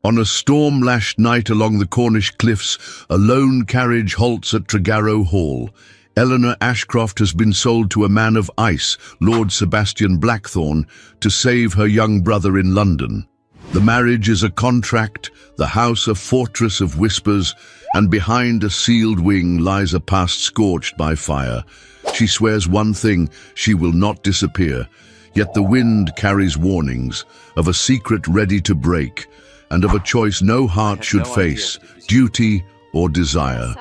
On a storm-lashed night along the Cornish cliffs, a lone carriage halts at Tregarrow Hall. Eleanor Ashcroft has been sold to a man of ice, Lord Sebastian Blackthorne, to save her young brother in London. The marriage is a contract, the house a fortress of whispers, and behind a sealed wing lies a past scorched by fire. She swears one thing: she will not disappear. Yet the wind carries warnings of a secret ready to break, and of a choice no heart should face, duty or desire.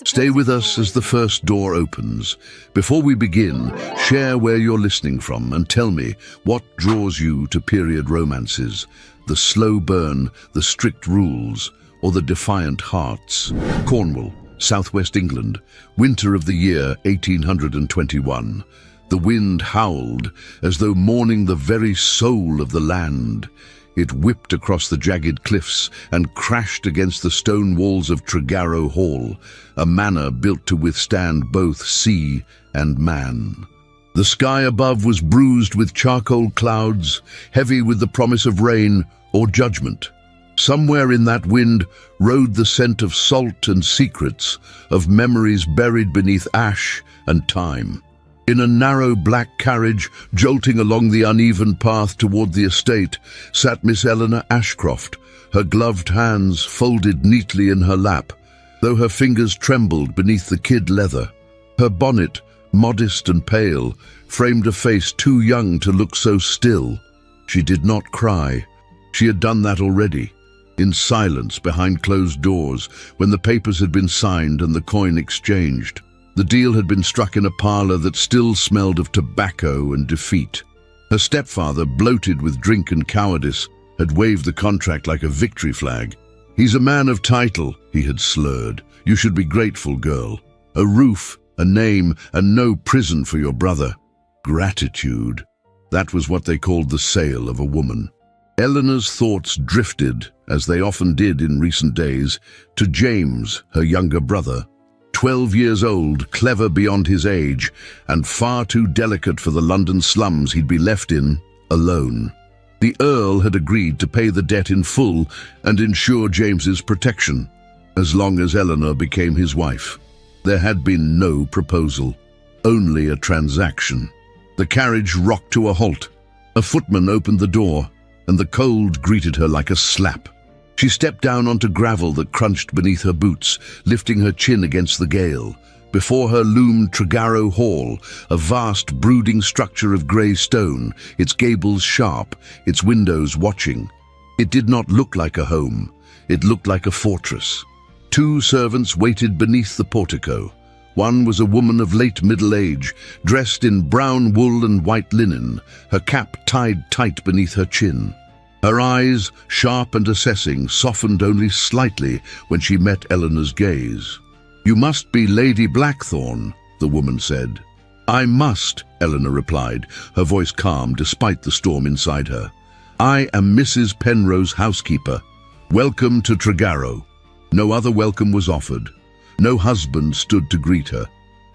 Stay with us as the first door opens. Before we begin, share where you're listening from and tell me what draws you to period romances, the slow burn, the strict rules, or the defiant hearts. Cornwall, southwest England, winter of the year 1821. The wind howled as though mourning the very soul of the land. It whipped across the jagged cliffs and crashed against the stone walls of Tregarrow Hall, a manor built to withstand both sea and man. The sky above was bruised with charcoal clouds, heavy with the promise of rain or judgment. Somewhere in that wind rode the scent of salt and secrets, of memories buried beneath ash and time. In a narrow black carriage, jolting along the uneven path toward the estate, sat Miss Eleanor Ashcroft, her gloved hands folded neatly in her lap, though her fingers trembled beneath the kid leather. Her bonnet, modest and pale, framed a face too young to look so still. She did not cry. She had done that already, in silence behind closed doors, when the papers had been signed and the coin exchanged. The deal had been struck in a parlour that still smelled of tobacco and defeat. Her stepfather, bloated with drink and cowardice, had waved the contract like a victory flag. "He's a man of title," he had slurred. "You should be grateful, girl. A roof, a name, and no prison for your brother." Gratitude. That was what they called the sale of a woman. Eleanor's thoughts drifted, as they often did in recent days, to James, her younger brother. 12 years old, clever beyond his age, and far too delicate for the London slums he'd be left in, alone. The Earl had agreed to pay the debt in full and ensure James's protection, as long as Eleanor became his wife. There had been no proposal, only a transaction. The carriage rocked to a halt. A footman opened the door, and the cold greeted her like a slap. She stepped down onto gravel that crunched beneath her boots, lifting her chin against the gale. Before her loomed Tregarrow Hall, a vast brooding structure of grey stone, its gables sharp, its windows watching. It did not look like a home. It looked like a fortress. 2 servants waited beneath the portico. One was a woman of late middle age, dressed in brown wool and white linen, her cap tied tight beneath her chin. Her eyes, sharp and assessing, softened only slightly when she met Eleanor's gaze. "You must be Lady Blackthorne," the woman said. "I must," Eleanor replied, her voice calm despite the storm inside her. "I am Mrs. Penrose's housekeeper. Welcome to Tregarrow." No other welcome was offered. No husband stood to greet her.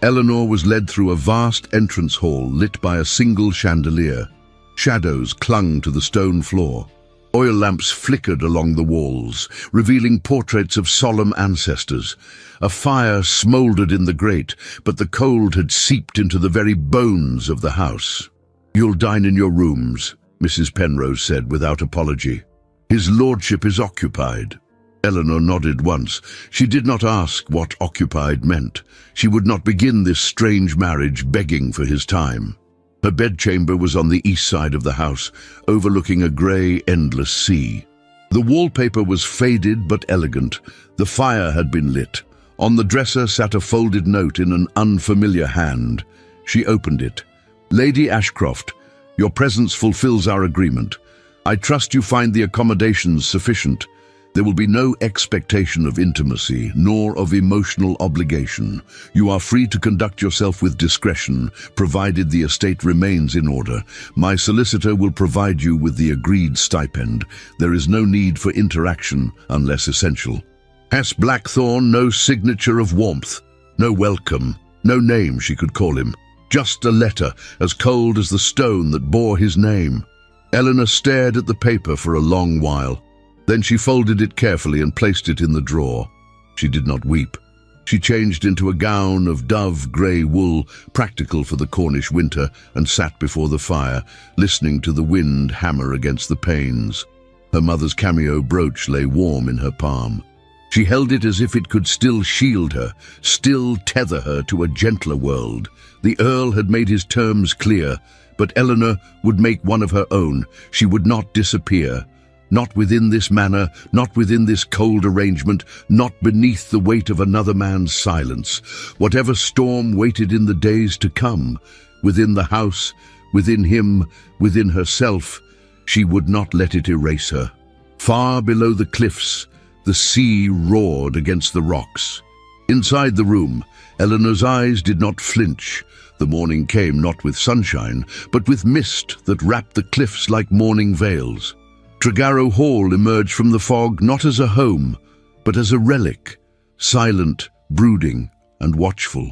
Eleanor was led through a vast entrance hall lit by a single chandelier. Shadows clung to the stone floor. Oil lamps flickered along the walls, revealing portraits of solemn ancestors. A fire smouldered in the grate, but the cold had seeped into the very bones of the house. "You'll dine in your rooms," Mrs. Penrose said without apology. "His lordship is occupied." Eleanor nodded once. She did not ask what occupied meant. She would not begin this strange marriage begging for his time. Her bedchamber was on the east side of the house, overlooking a grey, endless sea. The wallpaper was faded but elegant. The fire had been lit. On the dresser sat a folded note in an unfamiliar hand. She opened it. "Lady Ashcroft, your presence fulfills our agreement. I trust you find the accommodations sufficient. There will be no expectation of intimacy, nor of emotional obligation. You are free to conduct yourself with discretion, provided the estate remains in order. My solicitor will provide you with the agreed stipend. There is no need for interaction unless essential." Has Blackthorne no signature of warmth, no welcome, no name she could call him? Just a letter, as cold as the stone that bore his name. Eleanor stared at the paper for a long while. Then she folded it carefully and placed it in the drawer. She did not weep. She changed into a gown of dove-grey wool, practical for the Cornish winter, and sat before the fire, listening to the wind hammer against the panes. Her mother's cameo brooch lay warm in her palm. She held it as if it could still shield her, still tether her to a gentler world. The Earl had made his terms clear, but Eleanor would make one of her own. She would not disappear. Not within this manor, not within this cold arrangement, not beneath the weight of another man's silence. Whatever storm waited in the days to come, within the house, within him, within herself, she would not let it erase her. Far below the cliffs, the sea roared against the rocks. Inside the room, Eleanor's eyes did not flinch. The morning came not with sunshine, but with mist that wrapped the cliffs like morning veils. Tregarrow Hall emerged from the fog not as a home, but as a relic, silent, brooding, and watchful.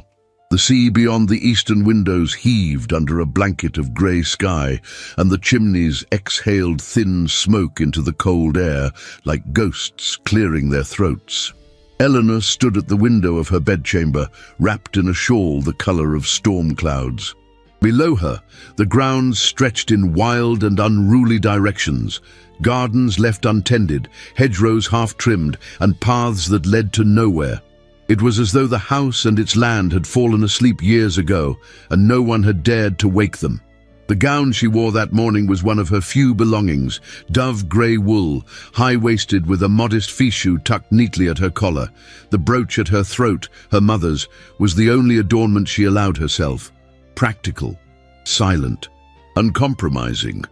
The sea beyond the eastern windows heaved under a blanket of grey sky, and the chimneys exhaled thin smoke into the cold air, like ghosts clearing their throats. Eleanor stood at the window of her bedchamber, wrapped in a shawl the colour of storm clouds. Below her, the grounds stretched in wild and unruly directions, gardens left untended, hedgerows half-trimmed, and paths that led to nowhere. It was as though the house and its land had fallen asleep years ago, and no one had dared to wake them. The gown she wore that morning was one of her few belongings, dove-grey wool, high-waisted with a modest fichu tucked neatly at her collar. The brooch at her throat, her mother's, was the only adornment she allowed herself. Practical, silent, uncompromising,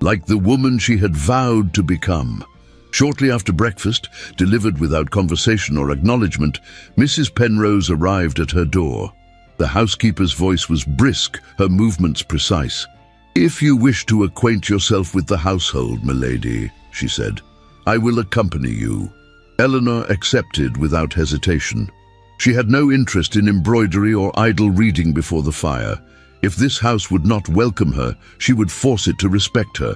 like the woman she had vowed to become. Shortly after breakfast, delivered without conversation or acknowledgement, Mrs. Penrose arrived at her door. The housekeeper's voice was brisk, her movements precise. "If you wish to acquaint yourself with the household, milady," she said, "I will accompany you." Eleanor accepted without hesitation. She had no interest in embroidery or idle reading before the fire. If this house would not welcome her, she would force it to respect her.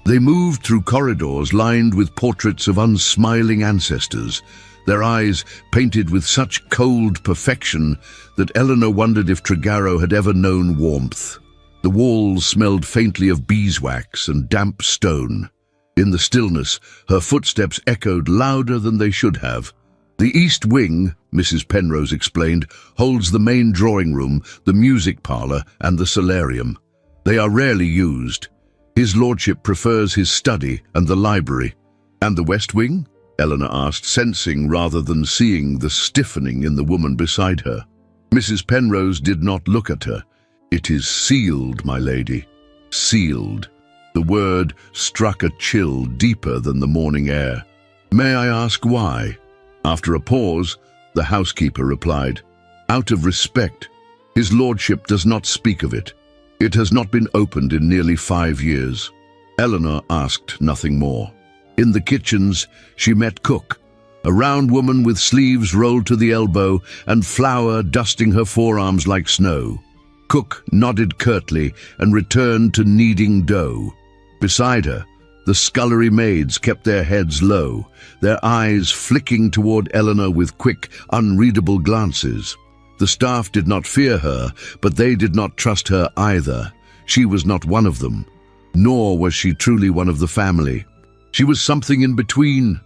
They moved through corridors lined with portraits of unsmiling ancestors, their eyes painted with such cold perfection that Eleanor wondered if Tregarrow had ever known warmth. The walls smelled faintly of beeswax and damp stone. In the stillness, her footsteps echoed louder than they should have. "The East Wing," Mrs. Penrose explained, "holds the main drawing room, the music parlour, and the solarium. They are rarely used. His lordship prefers his study and the library." "And the West Wing?" Eleanor asked, sensing rather than seeing the stiffening in the woman beside her. Mrs. Penrose did not look at her. "It is sealed, my lady. Sealed." The word struck a chill deeper than the morning air. "May I ask why?" After a pause, the housekeeper replied, "Out of respect. His lordship does not speak of it. It has not been opened in nearly 5 years." Eleanor asked nothing more. In the kitchens, she met Cook, a round woman with sleeves rolled to the elbow and flour dusting her forearms like snow. Cook nodded curtly and returned to kneading dough. Beside her, the scullery maids kept their heads low, their eyes flicking toward Eleanor with quick, unreadable glances. The staff did not fear her, but they did not trust her either. She was not one of them, nor was she truly one of the family. She was something in between,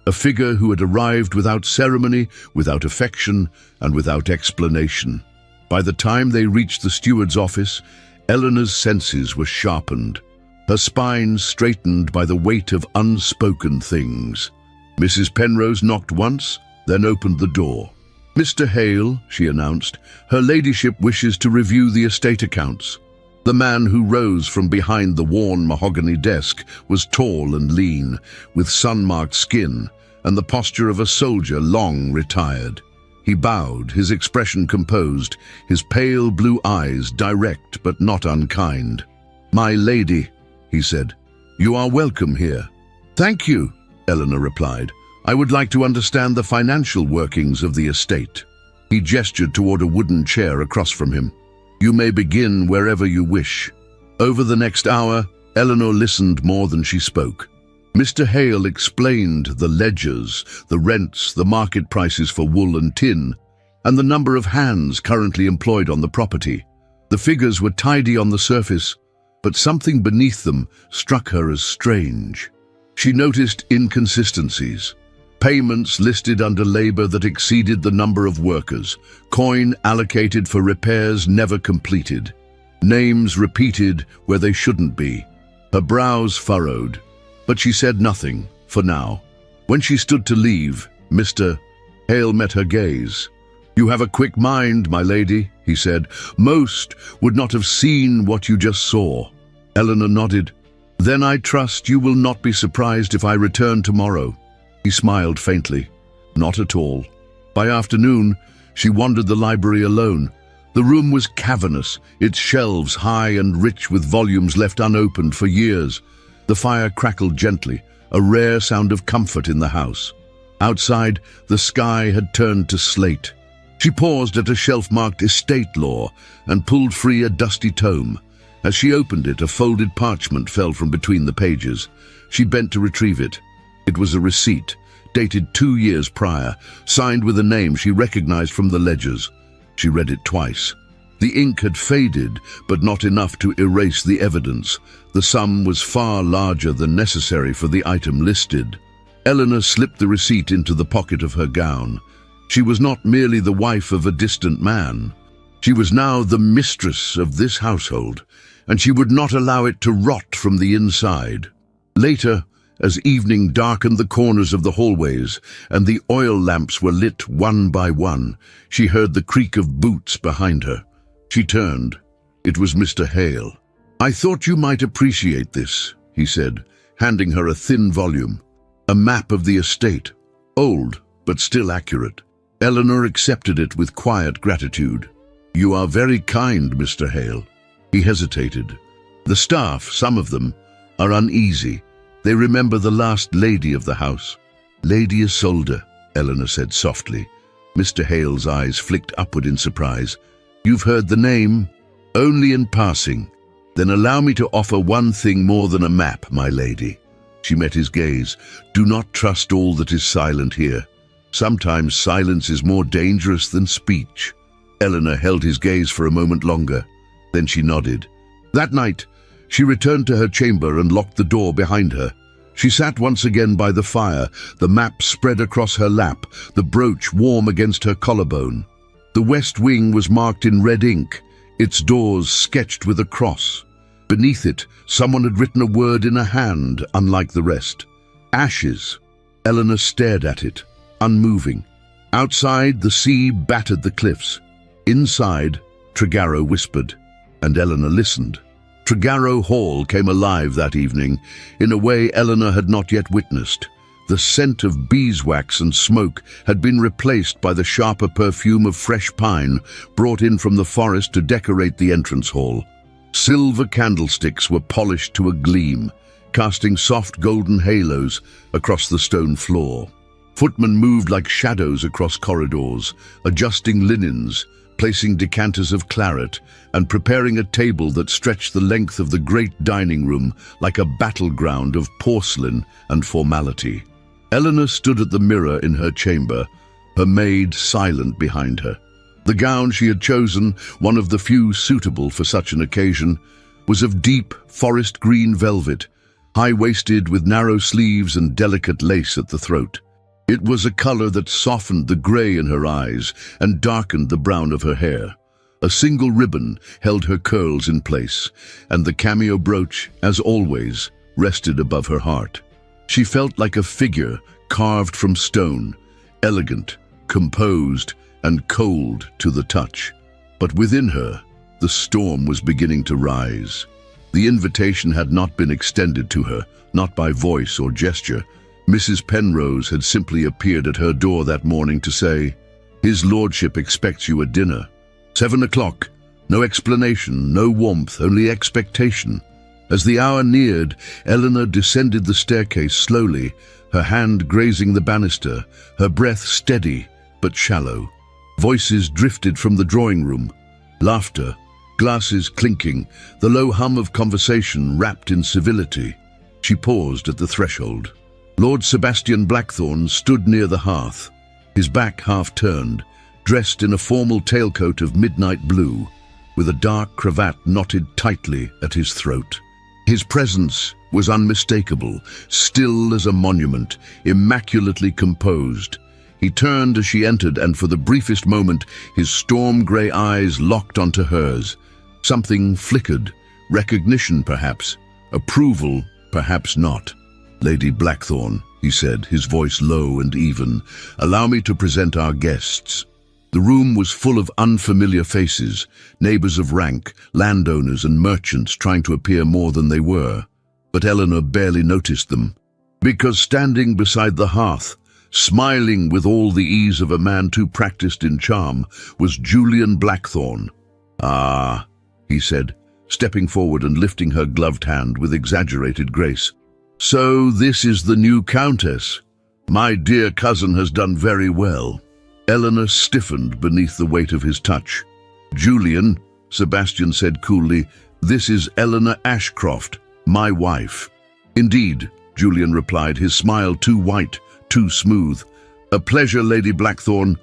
a figure who had arrived without ceremony, without affection, and without explanation. By the time they reached the steward's office, Eleanor's senses were sharpened, her spine straightened by the weight of unspoken things. Mrs. Penrose knocked once, then opened the door. "Mr. Hale," she announced, "her ladyship wishes to review the estate accounts." The man who rose from behind the worn mahogany desk was tall and lean, with sun-marked skin, and the posture of a soldier long retired. He bowed, his expression composed, his pale blue eyes direct but not unkind. "My lady," he said, "you are welcome here." "Thank you," Eleanor replied. "I would like to understand the financial workings of the estate." He gestured toward a wooden chair across from him. "You may begin wherever you wish." Over the next hour, Eleanor listened more than she spoke. Mr. Hale explained the ledgers, the rents, the market prices for wool and tin, and the number of hands currently employed on the property. The figures were tidy on the surface, but something beneath them struck her as strange. She noticed inconsistencies. Payments listed under labor that exceeded the number of workers, coin allocated for repairs never completed, names repeated where they shouldn't be. Her brows furrowed, but she said nothing, for now. When she stood to leave, Mr. Hale met her gaze. "You have a quick mind, my lady," he said. "Most would not have seen what you just saw." Eleanor nodded. "Then I trust you will not be surprised if I return tomorrow." He smiled faintly. Not at all. By afternoon, she wandered the library alone. The room was cavernous, its shelves high and rich with volumes left unopened for years. The fire crackled gently, a rare sound of comfort in the house. Outside, the sky had turned to slate. She paused at a shelf marked Estate Law and pulled free a dusty tome. As she opened it, a folded parchment fell from between the pages. She bent to retrieve it. It was a receipt, dated 2 years prior, signed with a name she recognized from the ledgers. She read it twice. The ink had faded, but not enough to erase the evidence. The sum was far larger than necessary for the item listed. Eleanor slipped the receipt into the pocket of her gown. She was not merely the wife of a distant man. She was now the mistress of this household, and she would not allow it to rot from the inside. Later, as evening darkened the corners of the hallways and the oil lamps were lit one by one, she heard the creak of boots behind her. She turned. It was Mr. Hale. "I thought you might appreciate this," he said, handing her a thin volume. A map of the estate, old but still accurate. Eleanor accepted it with quiet gratitude. "You are very kind, Mr. Hale." He hesitated. "The staff, some of them, are uneasy. They remember the last lady of the house." "Lady Isolde," Eleanor said softly. Mr. Hale's eyes flicked upward in surprise. "You've heard the name?" "Only in passing." "Then allow me to offer one thing more than a map, my lady." She met his gaze. "Do not trust all that is silent here. Sometimes silence is more dangerous than speech." Eleanor held his gaze for a moment longer. Then she nodded. That night, she returned to her chamber and locked the door behind her. She sat once again by the fire, the map spread across her lap, the brooch warm against her collarbone. The west wing was marked in red ink, its doors sketched with a cross. Beneath it, someone had written a word in a hand, unlike the rest. Ashes. Eleanor stared at it, unmoving. Outside, the sea battered the cliffs. Inside, Tregarrow whispered, and Eleanor listened. Tregarrow Hall came alive that evening in a way Eleanor had not yet witnessed. The scent of beeswax and smoke had been replaced by the sharper perfume of fresh pine brought in from the forest to decorate the entrance hall. Silver candlesticks were polished to a gleam, casting soft golden halos across the stone floor. Footmen moved like shadows across corridors, adjusting linens, placing decanters of claret, and preparing a table that stretched the length of the great dining room like a battleground of porcelain and formality. Eleanor stood at the mirror in her chamber, her maid silent behind her. The gown she had chosen, one of the few suitable for such an occasion, was of deep forest green velvet, high-waisted with narrow sleeves and delicate lace at the throat. It was a color that softened the gray in her eyes and darkened the brown of her hair. A single ribbon held her curls in place, and the cameo brooch, as always, rested above her heart. She felt like a figure carved from stone, elegant, composed, and cold to the touch. But within her, the storm was beginning to rise. The invitation had not been extended to her, not by voice or gesture. Mrs. Penrose had simply appeared at her door that morning to say, "His lordship expects you at dinner. 7 o'clock. No explanation, no warmth, only expectation." As the hour neared, Eleanor descended the staircase slowly, her hand grazing the banister, her breath steady but shallow. Voices drifted from the drawing room. Laughter, glasses clinking, the low hum of conversation wrapped in civility. She paused at the threshold. Lord Sebastian Blackthorne stood near the hearth, his back half turned, dressed in a formal tailcoat of midnight blue, with a dark cravat knotted tightly at his throat. His presence was unmistakable, still as a monument, immaculately composed. He turned as she entered, and for the briefest moment, his storm-grey eyes locked onto hers. Something flickered, recognition perhaps, approval perhaps not. "Lady Blackthorne," he said, his voice low and even, "allow me to present our guests." The room was full of unfamiliar faces, neighbours of rank, landowners and merchants trying to appear more than they were. But Eleanor barely noticed them, because standing beside the hearth, smiling with all the ease of a man too practiced in charm, was Julian Blackthorne. "Ah," he said, stepping forward and lifting her gloved hand with exaggerated grace. "So this is the new Countess. My dear cousin has done very well." Eleanor stiffened beneath the weight of his touch. "Julian," Sebastian said coolly, "this is Eleanor Ashcroft, my wife." "Indeed," Julian replied, his smile too white, too smooth. "A pleasure, Lady Blackthorne.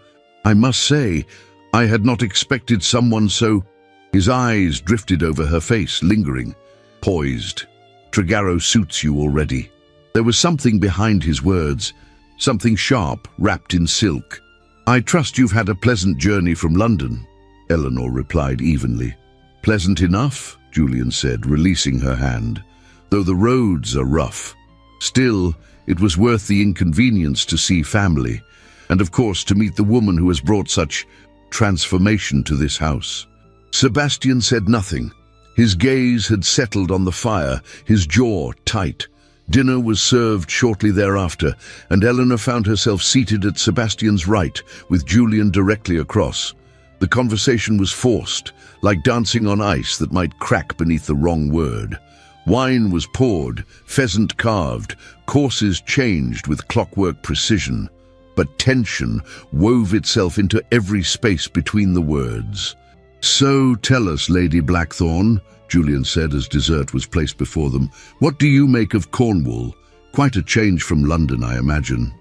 I must say, I had not expected someone so—" His eyes drifted over her face, lingering, poised. "Tregaro suits you already." There was something behind his words, something sharp, wrapped in silk. "I trust you've had a pleasant journey from London," Eleanor replied evenly. "Pleasant enough," Julian said, releasing her hand, "though the roads are rough. Still, it was worth the inconvenience to see family, and of course to meet the woman who has brought such transformation to this house." Sebastian said nothing. His gaze had settled on the fire, his jaw tight. Dinner was served shortly thereafter, and Eleanor found herself seated at Sebastian's right, with Julian directly across. The conversation was forced, like dancing on ice that might crack beneath the wrong word. Wine was poured, pheasant carved, courses changed with clockwork precision, but tension wove itself into every space between the words. "So tell us, Lady Blackthorne," Julian said as dessert was placed before them, "what do you make of Cornwall? Quite a change from London, I imagine."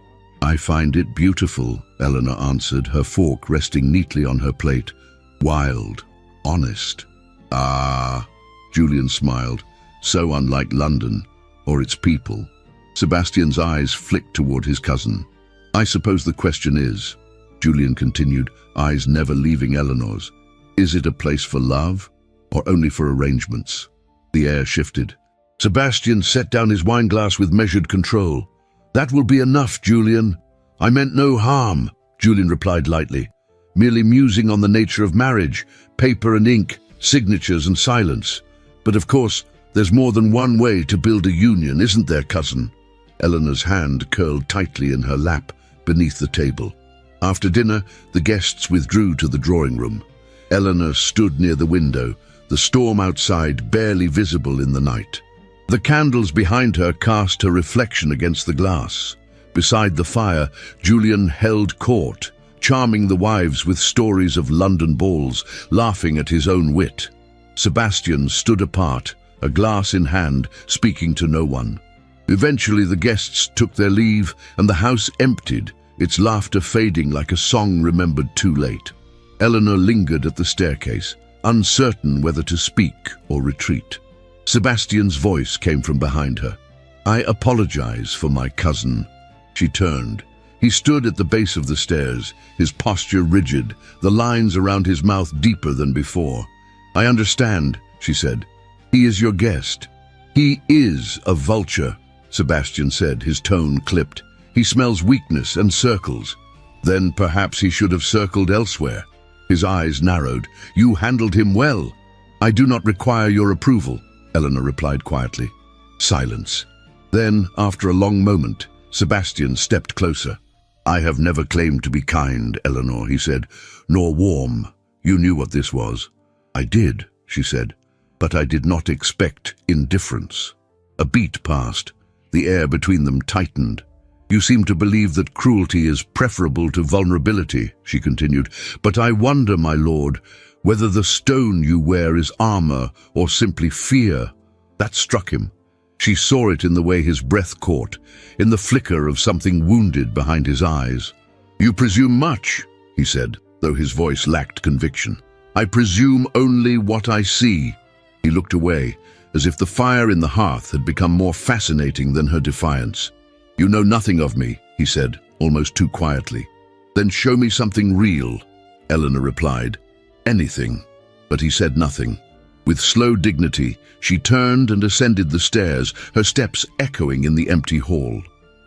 "I find it beautiful," Eleanor answered, her fork resting neatly on her plate. "Wild, honest." "Ah," Julian smiled, "so unlike London, or its people." Sebastian's eyes flicked toward his cousin. "I suppose the question is," Julian continued, eyes never leaving Eleanor's, "is it a place for love, or only for arrangements?" The air shifted. Sebastian set down his wineglass with measured control. "That will be enough, Julian." "I meant no harm," Julian replied lightly, "merely musing on the nature of marriage, paper and ink, signatures and silence. But of course, there's more than one way to build a union, isn't there, cousin?" Eleanor's hand curled tightly in her lap beneath the table. After dinner, the guests withdrew to the drawing room. Eleanor stood near the window, the storm outside barely visible in the night. The candles behind her cast her reflection against the glass. Beside the fire, Julian held court, charming the wives with stories of London balls, laughing at his own wit. Sebastian stood apart, a glass in hand, speaking to no one. Eventually the guests took their leave, and the house emptied, its laughter fading like a song remembered too late. Eleanor lingered at the staircase, uncertain whether to speak or retreat. Sebastian's voice came from behind her. "I apologize for my cousin." She turned. He stood at the base of the stairs, his posture rigid, the lines around his mouth deeper than before. "I understand," she said. "He is your guest." "He is a vulture," Sebastian said, his tone clipped. "He smells weakness and circles." "Then perhaps he should have circled elsewhere." His eyes narrowed. "You handled him well." "I do not require your approval," Eleanor replied quietly. Silence. Then, after a long moment, Sebastian stepped closer. "I have never claimed to be kind, Eleanor," he said, "nor warm. You knew what this was." "I did," she said, "but I did not expect indifference." A beat passed. The air between them tightened. "You seem to believe that cruelty is preferable to vulnerability," she continued, "but I wonder, my lord, whether the stone you wear is armor or simply fear." That struck him. She saw it in the way his breath caught, in the flicker of something wounded behind his eyes. "You presume much," he said, though his voice lacked conviction. "I presume only what I see." He looked away, as if the fire in the hearth had become more fascinating than her defiance. "You know nothing of me," he said, almost too quietly. "Then show me something real," Eleanor replied. "Anything." But he said nothing. With slow dignity, she turned and ascended the stairs, her steps echoing in the empty hall.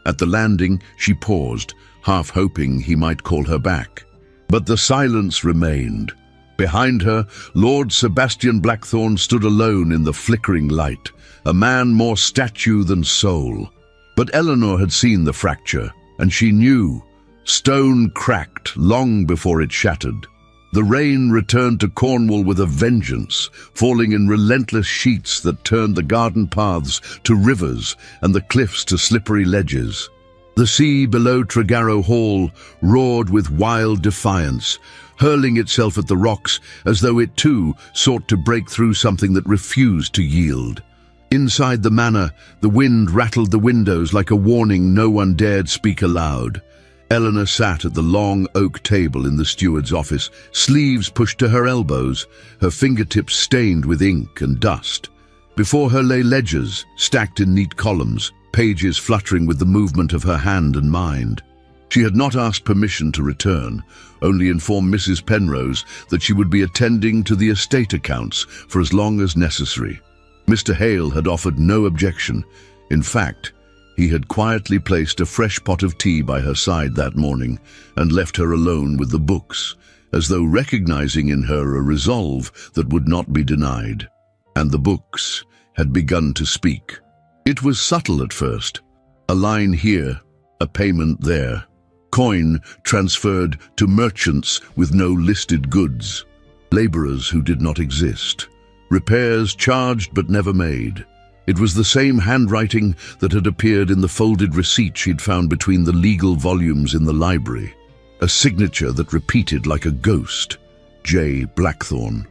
At the landing, she paused, half hoping he might call her back. But the silence remained. Behind her, Lord Sebastian Blackthorne stood alone in the flickering light, a man more statue than soul. But Eleanor had seen the fracture, and she knew. Stone cracked long before it shattered. The rain returned to Cornwall with a vengeance, falling in relentless sheets that turned the garden paths to rivers and the cliffs to slippery ledges. The sea below Tregarrow Hall roared with wild defiance, hurling itself at the rocks as though it too sought to break through something that refused to yield. Inside the manor, the wind rattled the windows like a warning no one dared speak aloud. Eleanor sat at the long oak table in the steward's office, sleeves pushed to her elbows, her fingertips stained with ink and dust. Before her lay ledgers, stacked in neat columns, pages fluttering with the movement of her hand and mind. She had not asked permission to return, only informed Mrs. Penrose that she would be attending to the estate accounts for as long as necessary. Mr. Hale had offered no objection. In fact, he had quietly placed a fresh pot of tea by her side that morning and left her alone with the books, as though recognizing in her a resolve that would not be denied. And the books had begun to speak. It was subtle at first. A line here, a payment there. Coin transferred to merchants with no listed goods. Laborers who did not exist. Repairs charged but never made. It was the same handwriting that had appeared in the folded receipt she'd found between the legal volumes in the library. A signature that repeated like a ghost. J. Blackthorne.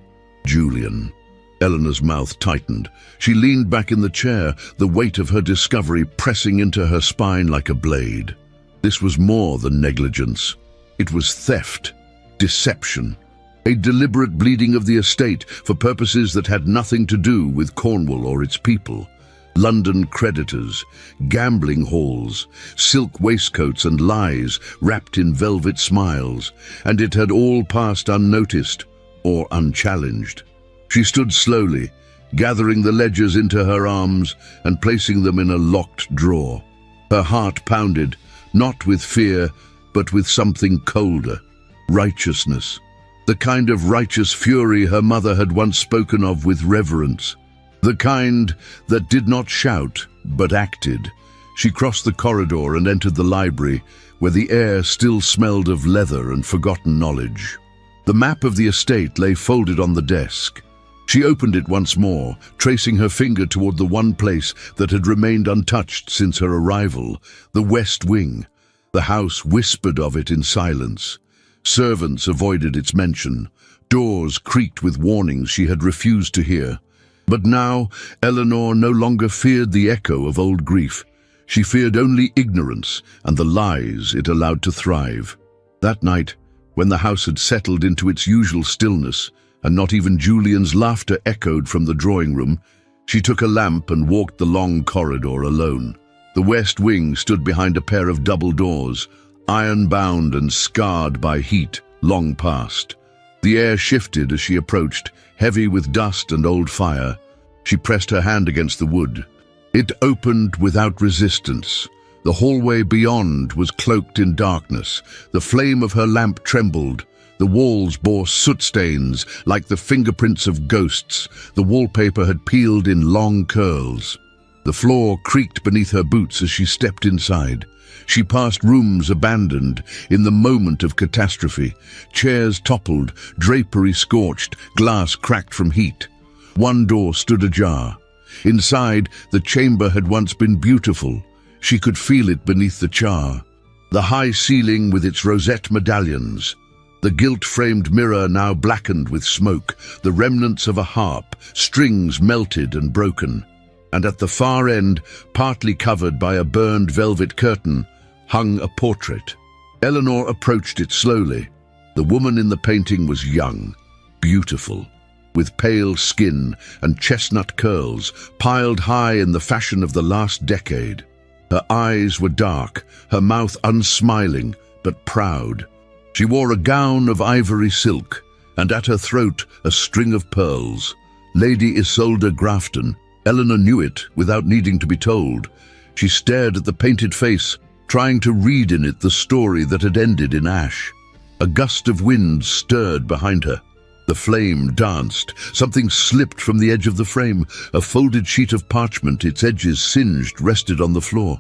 Julian. Eleanor's mouth tightened. She leaned back in the chair, the weight of her discovery pressing into her spine like a blade. This was more than negligence. It was theft, deception, a deliberate bleeding of the estate for purposes that had nothing to do with Cornwall or its people. London creditors, gambling halls, silk waistcoats and lies wrapped in velvet smiles, and it had all passed unnoticed or unchallenged. She stood slowly, gathering the ledgers into her arms and placing them in a locked drawer. Her heart pounded, not with fear, but with something colder, righteousness. The kind of righteous fury her mother had once spoken of with reverence. The kind that did not shout, but acted. She crossed the corridor and entered the library, where the air still smelled of leather and forgotten knowledge. The map of the estate lay folded on the desk. She opened it once more, tracing her finger toward the one place that had remained untouched since her arrival, the West Wing. The house whispered of it in silence. Servants avoided its mention. Doors creaked with warnings she had refused to hear. But now, Eleanor no longer feared the echo of old grief. She feared only ignorance and the lies it allowed to thrive. That night, when the house had settled into its usual stillness, and not even Julian's laughter echoed from the drawing room, she took a lamp and walked the long corridor alone. The West Wing stood behind a pair of double doors, iron-bound and scarred by heat long past. The air shifted as she approached, heavy with dust and old fire. She pressed her hand against the wood. It opened without resistance. The hallway beyond was cloaked in darkness. The flame of her lamp trembled. The walls bore soot stains like the fingerprints of ghosts. The wallpaper had peeled in long curls. The floor creaked beneath her boots as she stepped inside. She passed rooms abandoned in the moment of catastrophe. Chairs toppled, drapery scorched, glass cracked from heat. One door stood ajar. Inside, the chamber had once been beautiful. She could feel it beneath the char. The high ceiling with its rosette medallions. The gilt-framed mirror now blackened with smoke, the remnants of a harp, strings melted and broken. and at the far end, partly covered by a burned velvet curtain, hung a portrait. Eleanor approached it slowly. The woman in the painting was young, beautiful, with pale skin and chestnut curls piled high in the fashion of the last decade. Her eyes were dark, her mouth unsmiling but proud. She wore a gown of ivory silk, and at her throat a string of pearls. Lady Isolde Grafton. Eleanor knew it without needing to be told. She stared at the painted face, trying to read in it the story that had ended in ash. A gust of wind stirred behind her. The flame danced. Something slipped from the edge of the frame. A folded sheet of parchment, its edges singed, rested on the floor.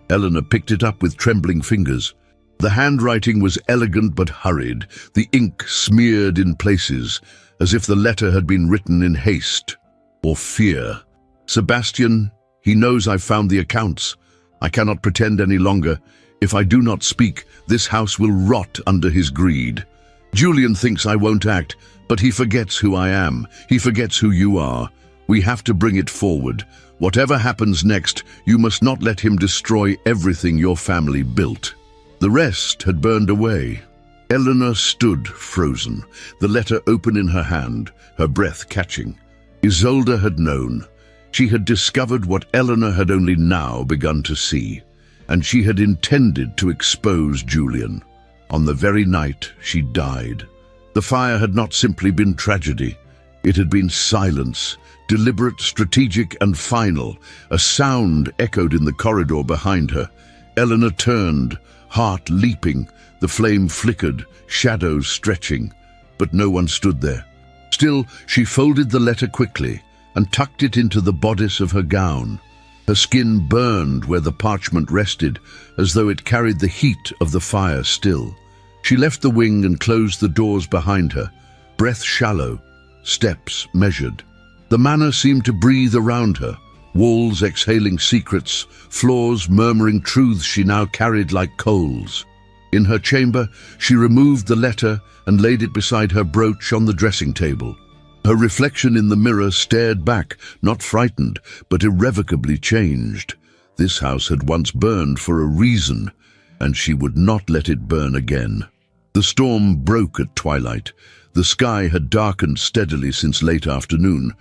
Eleanor picked it up with trembling fingers. The handwriting was elegant but hurried, the ink smeared in places, as if the letter had been written in haste or fear. Sebastian, he knows I've found the accounts. I cannot pretend any longer. If I do not speak, this house will rot under his greed. Julian thinks I won't act, but he forgets who I am. He forgets who you are. We have to bring it forward. Whatever happens next, you must not let him destroy everything your family built. The rest had burned away. Eleanor stood frozen, the letter open in her hand, her breath catching. Isolde had known. She had discovered what Eleanor had only now begun to see, and she had intended to expose Julian. On the very night she died. The fire had not simply been tragedy. It had been silence, deliberate, strategic, and final. A sound echoed in the corridor behind her. Eleanor turned, heart leaping. The flame flickered, shadows stretching, but no one stood there. Still, she folded the letter quickly and tucked it into the bodice of her gown. Her skin burned where the parchment rested, as though it carried the heat of the fire still. She left the wing and closed the doors behind her, breath shallow, steps measured. The manor seemed to breathe around her, walls exhaling secrets, floors murmuring truths she now carried like coals. In her chamber, she removed the letter and laid it beside her brooch on the dressing table. Her reflection in the mirror stared back, not frightened, but irrevocably changed. This house had once burned for a reason, and she would not let it burn again. The storm broke at twilight. The sky had darkened steadily since late afternoon,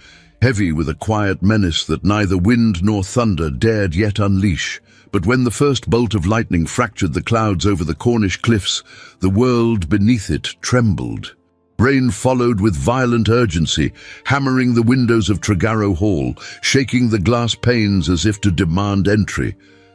heavy with a quiet menace that neither wind nor thunder dared yet unleash. But when the first bolt of lightning fractured the clouds over the Cornish cliffs, the world beneath it trembled. Rain followed with violent urgency, hammering the windows of Tregarrow Hall, shaking the glass panes as if to demand entry.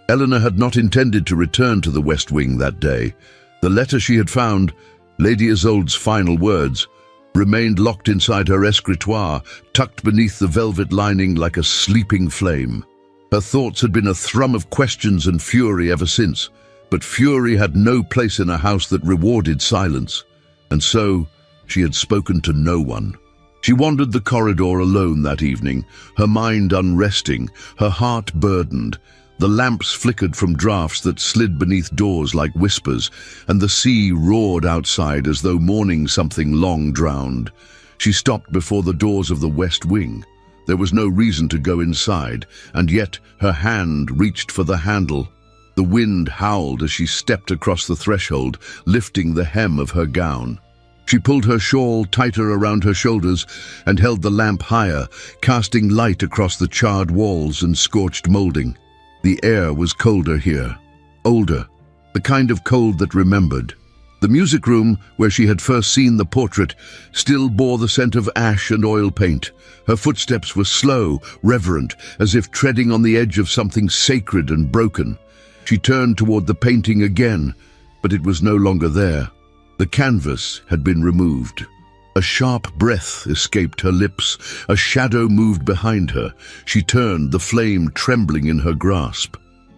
Eleanor had not intended to return to the West Wing that day. The letter she had found, Lady Isolde's final words, remained locked inside her escritoire, tucked beneath the velvet lining like a sleeping flame. Her thoughts had been a thrum of questions and fury ever since, but fury had no place in a house that rewarded silence. And so, she had spoken to no one. She wandered the corridor alone that evening, her mind unresting, her heart burdened. The lamps flickered from draughts that slid beneath doors like whispers, and the sea roared outside as though mourning something long drowned. She stopped before the doors of the West Wing. There was no reason to go inside, and yet her hand reached for the handle. The wind howled as she stepped across the threshold, lifting the hem of her gown. She pulled her shawl tighter around her shoulders and held the lamp higher, casting light across the charred walls and scorched molding. The air was colder here, older, the kind of cold that remembered. The music room, where she had first seen the portrait, still bore the scent of ash and oil paint. Her footsteps were slow, reverent, as if treading on the edge of something sacred and broken. She turned toward the painting again, but it was no longer there. The canvas had been removed. A sharp breath escaped her lips. A shadow moved behind her. She turned, the flame trembling in her grasp.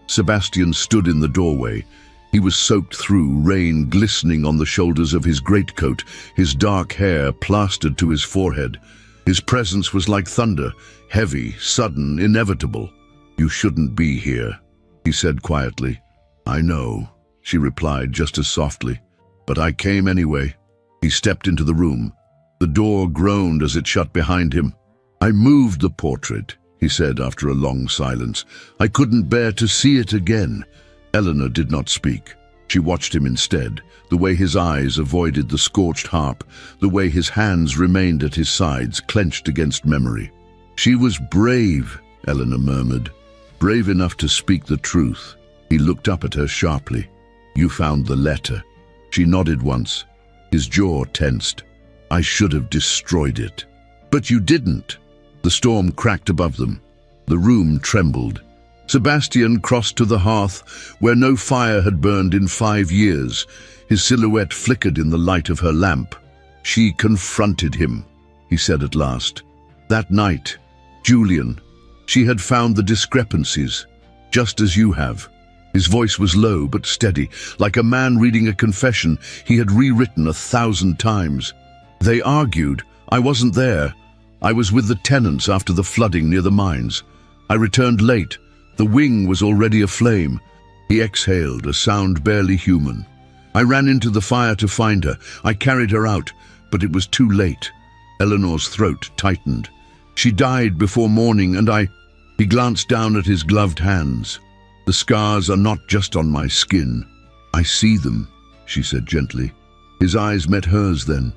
Sebastian stood in the doorway. He was soaked through, rain glistening on the shoulders of his greatcoat, his dark hair plastered to his forehead. His presence was like thunder, heavy, sudden, inevitable. "You shouldn't be here," he said quietly. "I know," she replied just as softly. "But I came anyway." He stepped into the room. The door groaned as it shut behind him. "I moved the portrait," he said after a long silence. "I couldn't bear to see it again." Eleanor did not speak. She watched him instead, the way his eyes avoided the scorched harp, the way his hands remained at his sides, clenched against memory. "She was brave," Eleanor murmured. "Brave enough to speak the truth." He looked up at her sharply. "You found the letter." She nodded once. His jaw tensed. "I should have destroyed it." "But you didn't." The storm cracked above them. The room trembled. Sebastian crossed to the hearth, where no fire had burned in 5 years. His silhouette flickered in the light of her lamp. "She confronted him," he said at last. "That night, Julian, she had found the discrepancies, just as you have." His voice was low but steady, like a man reading a confession he had rewritten 1,000 times. "They argued. I wasn't there. I was with the tenants after the flooding near the mines. I returned late. The wing was already aflame." He exhaled, a sound barely human. "I ran into the fire to find her. I carried her out, but it was too late." Eleanor's throat tightened. "She died before morning, and I—" He glanced down at his gloved hands. "The scars are not just on my skin. I see them," she said gently. His eyes met hers then,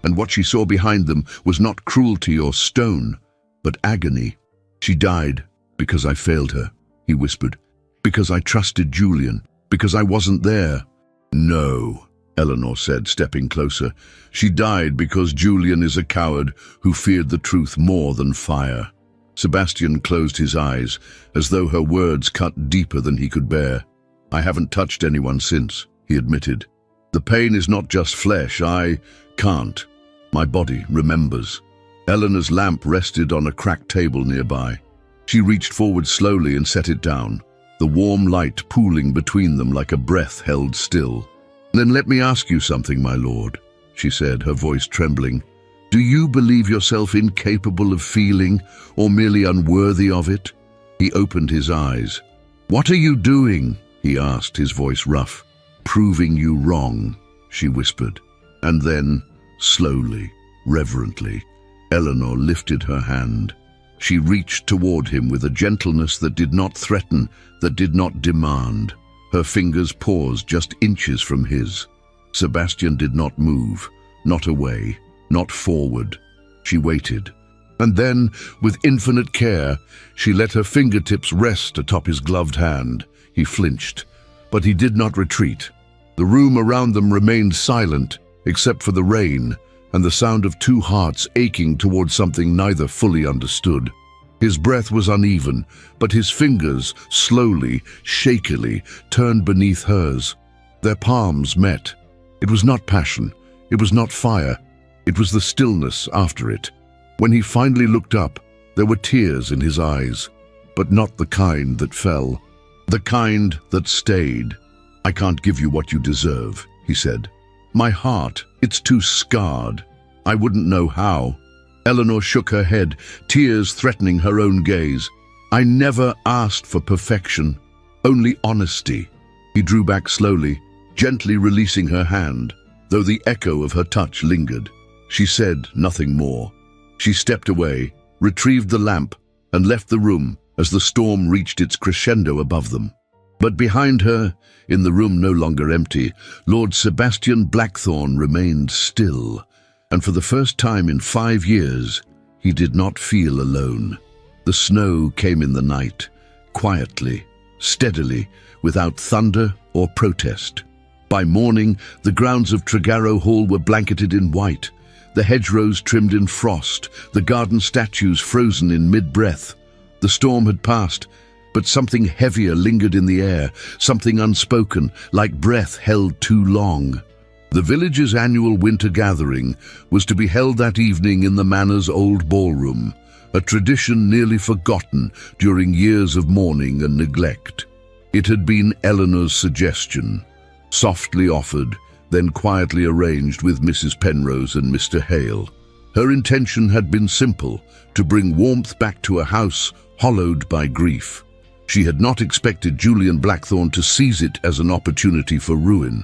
and what she saw behind them was not cruelty or stone, but agony. "She died because I failed her," he whispered. "Because I trusted Julian. Because I wasn't there." "No," Eleanor said, stepping closer. "She died because Julian is a coward who feared the truth more than fire." Sebastian closed his eyes, as though her words cut deeper than he could bear. "I haven't touched anyone since," he admitted. "The pain is not just flesh. I can't. My body remembers." Eleanor's lamp rested on a cracked table nearby. She reached forward slowly and set it down, the warm light pooling between them like a breath held still. "Then let me ask you something, my lord," she said, her voice trembling. "Do you believe yourself incapable of feeling, or merely unworthy of it?" He opened his eyes. "What are you doing?" he asked, his voice rough. "Proving you wrong," she whispered. And then, slowly, reverently, Eleanor lifted her hand. She reached toward him with a gentleness that did not threaten, that did not demand. Her fingers paused just inches from his. Sebastian did not move, not away, not forward. She waited. And then, with infinite care, she let her fingertips rest atop his gloved hand. He flinched, but he did not retreat. The room around them remained silent, except for the rain and the sound of two hearts aching towards something neither fully understood. His breath was uneven, but his fingers, slowly, shakily, turned beneath hers. Their palms met. It was not passion. It was not fire. It was the stillness after it. When he finally looked up, there were tears in his eyes, but not the kind that fell. The kind that stayed. "I can't give you what you deserve," he said. "My heart, it's too scarred. I wouldn't know how." Eleanor shook her head, tears threatening her own gaze. "I never asked for perfection, only honesty." He drew back slowly, gently releasing her hand, though the echo of her touch lingered. She said nothing more. She stepped away, retrieved the lamp, and left the room as the storm reached its crescendo above them. But behind her, in the room no longer empty, Lord Sebastian Blackthorne remained still, and for the first time in 5 years, he did not feel alone. The snow came in the night, quietly, steadily, without thunder or protest. By morning, the grounds of Tregarrow Hall were blanketed in white, the hedgerows trimmed in frost, the garden statues frozen in mid-breath. The storm had passed, but something heavier lingered in the air, something unspoken, like breath held too long. The village's annual winter gathering was to be held that evening in the manor's old ballroom, a tradition nearly forgotten during years of mourning and neglect. It had been Eleanor's suggestion, softly offered, then quietly arranged with Mrs. Penrose and Mr. Hale. Her intention had been simple, to bring warmth back to a house hollowed by grief. She had not expected Julian Blackthorne to seize it as an opportunity for ruin.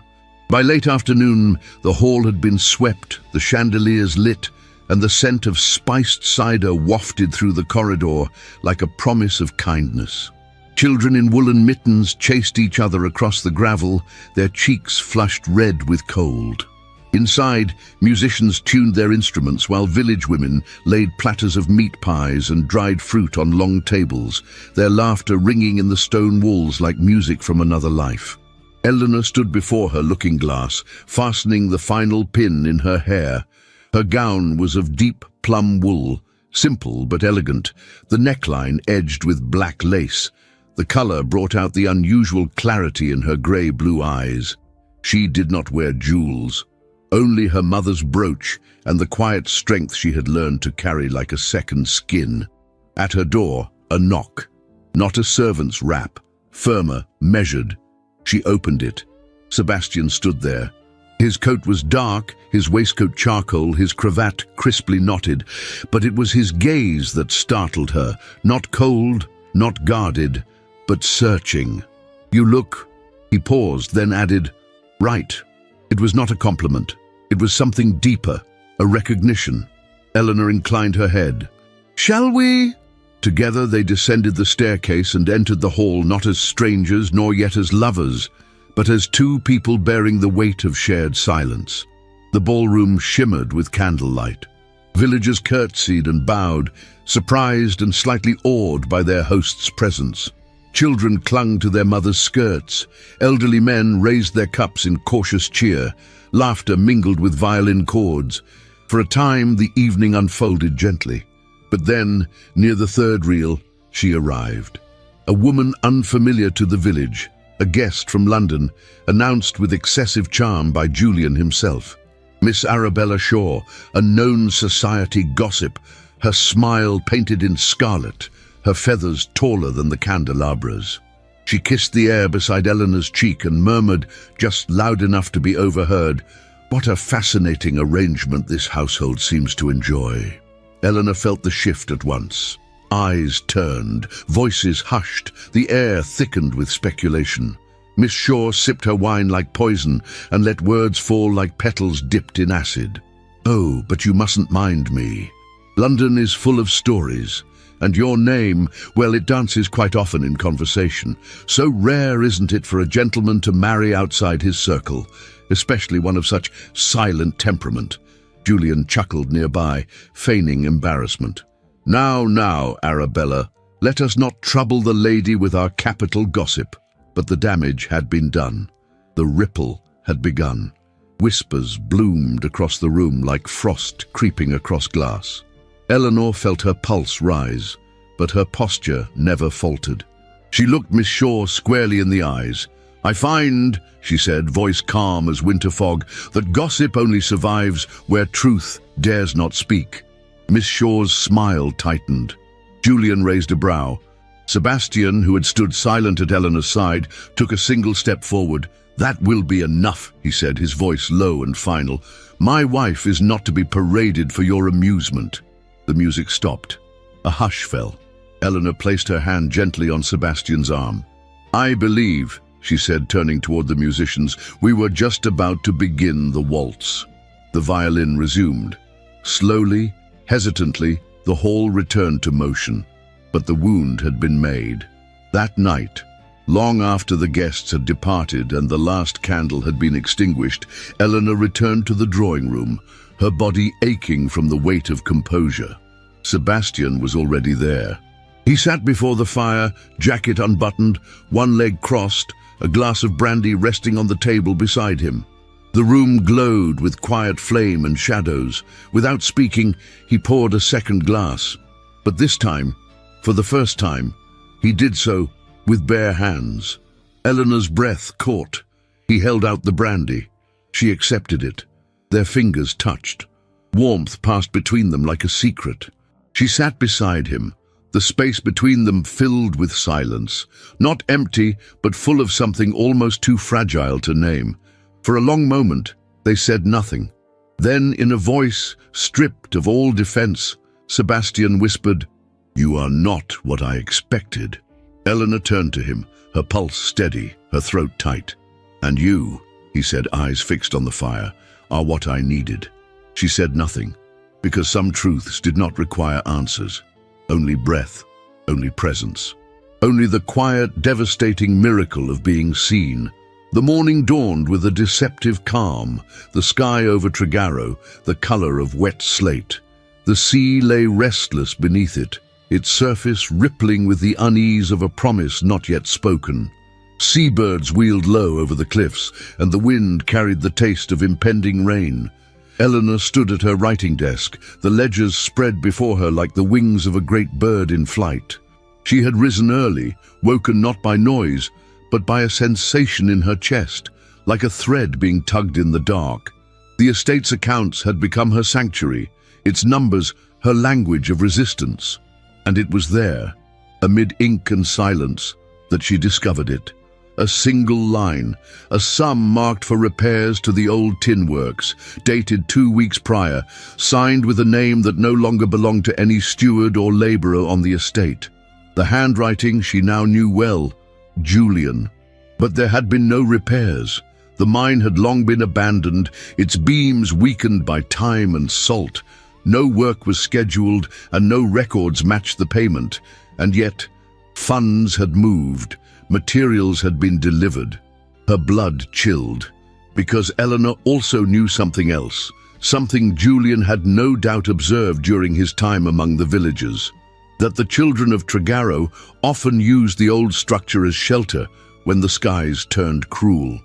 By late afternoon, the hall had been swept, the chandeliers lit, and the scent of spiced cider wafted through the corridor like a promise of kindness. Children in woolen mittens chased each other across the gravel, their cheeks flushed red with cold. Inside, musicians tuned their instruments while village women laid platters of meat pies and dried fruit on long tables, their laughter ringing in the stone walls like music from another life. Eleanor stood before her looking-glass, fastening the final pin in her hair. Her gown was of deep plum wool, simple but elegant, the neckline edged with black lace. The color brought out the unusual clarity in her grey-blue eyes. She did not wear jewels, only her mother's brooch and the quiet strength she had learned to carry like a second skin. At her door, a knock. Not a servant's rap, firmer, measured. She opened it. Sebastian stood there. His coat was dark, his waistcoat charcoal, his cravat crisply knotted, but it was his gaze that startled her, not cold, not guarded, but searching. "You look..." He paused, then added, "right." It was not a compliment. It was something deeper, a recognition. Eleanor inclined her head. "Shall we?" Together they descended the staircase and entered the hall not as strangers nor yet as lovers, but as two people bearing the weight of shared silence. The ballroom shimmered with candlelight. Villagers curtsied and bowed, surprised and slightly awed by their host's presence. Children clung to their mothers' skirts. Elderly men raised their cups in cautious cheer. Laughter mingled with violin chords. For a time, the evening unfolded gently. But then, near the third reel, she arrived. A woman unfamiliar to the village, a guest from London, announced with excessive charm by Julian himself. Miss Arabella Shaw, a known society gossip, her smile painted in scarlet, her feathers taller than the candelabras. She kissed the air beside Eleanor's cheek and murmured, just loud enough to be overheard, "What a fascinating arrangement this household seems to enjoy." Eleanor felt the shift at once. Eyes turned, voices hushed, the air thickened with speculation. Miss Shaw sipped her wine like poison and let words fall like petals dipped in acid. "Oh, but you mustn't mind me. London is full of stories. And your name, well, it dances quite often in conversation. So rare, isn't it, for a gentleman to marry outside his circle, especially one of such silent temperament?" Julian chuckled nearby, feigning embarrassment. Now, Arabella, let us not trouble the lady with our capital gossip." But the damage had been done. The ripple had begun. Whispers bloomed across the room like frost creeping across glass. Eleanor felt her pulse rise, but her posture never faltered. She looked Miss Shaw squarely in the eyes. "I find," she said, voice calm as winter fog, "that gossip only survives where truth dares not speak." Miss Shaw's smile tightened. Julian raised a brow. Sebastian, who had stood silent at Eleanor's side, took a single step forward. "That will be enough," he said, his voice low and final. "My wife is not to be paraded for your amusement." The music stopped. A hush fell. Eleanor placed her hand gently on Sebastian's arm. "I believe," she said, turning toward the musicians, "we were just about to begin the waltz." The violin resumed. Slowly, hesitantly, the hall returned to motion. But the wound had been made. That night, long after the guests had departed and the last candle had been extinguished, Eleanor returned to the drawing room, her body aching from the weight of composure. Sebastian was already there. He sat before the fire, jacket unbuttoned, one leg crossed, a glass of brandy resting on the table beside him. The room glowed with quiet flame and shadows. Without speaking, he poured a second glass. But this time, for the first time, he did so with bare hands. Eleanor's breath caught. He held out the brandy. She accepted it. Their fingers touched. Warmth passed between them like a secret. She sat beside him, the space between them filled with silence, not empty, but full of something almost too fragile to name. For a long moment, they said nothing. Then, in a voice stripped of all defense, Sebastian whispered, "You are not what I expected." Eleanor turned to him, her pulse steady, her throat tight. "And you," he said, eyes fixed on the fire, "are what I needed." She said nothing, because some truths did not require answers. Only breath, only presence. Only the quiet, devastating miracle of being seen. The morning dawned with a deceptive calm, the sky over Tregarrow, the color of wet slate. The sea lay restless beneath it, its surface rippling with the unease of a promise not yet spoken. Seabirds wheeled low over the cliffs, and the wind carried the taste of impending rain. Eleanor stood at her writing desk, the ledgers spread before her like the wings of a great bird in flight. She had risen early, woken not by noise, but by a sensation in her chest, like a thread being tugged in the dark. The estate's accounts had become her sanctuary, its numbers her language of resistance. And it was there, amid ink and silence, that she discovered it. A single line, a sum marked for repairs to the old tin works, dated 2 weeks prior, signed with a name that no longer belonged to any steward or labourer on the estate. The handwriting she now knew well, Julian. But there had been no repairs. The mine had long been abandoned, its beams weakened by time and salt. No work was scheduled and no records matched the payment. And yet, funds had moved. Materials had been delivered. Her blood chilled, because Eleanor also knew something else, something Julian had no doubt observed during his time among the villagers, that the children of Tregarrow often used the old structure as shelter when the skies turned cruel.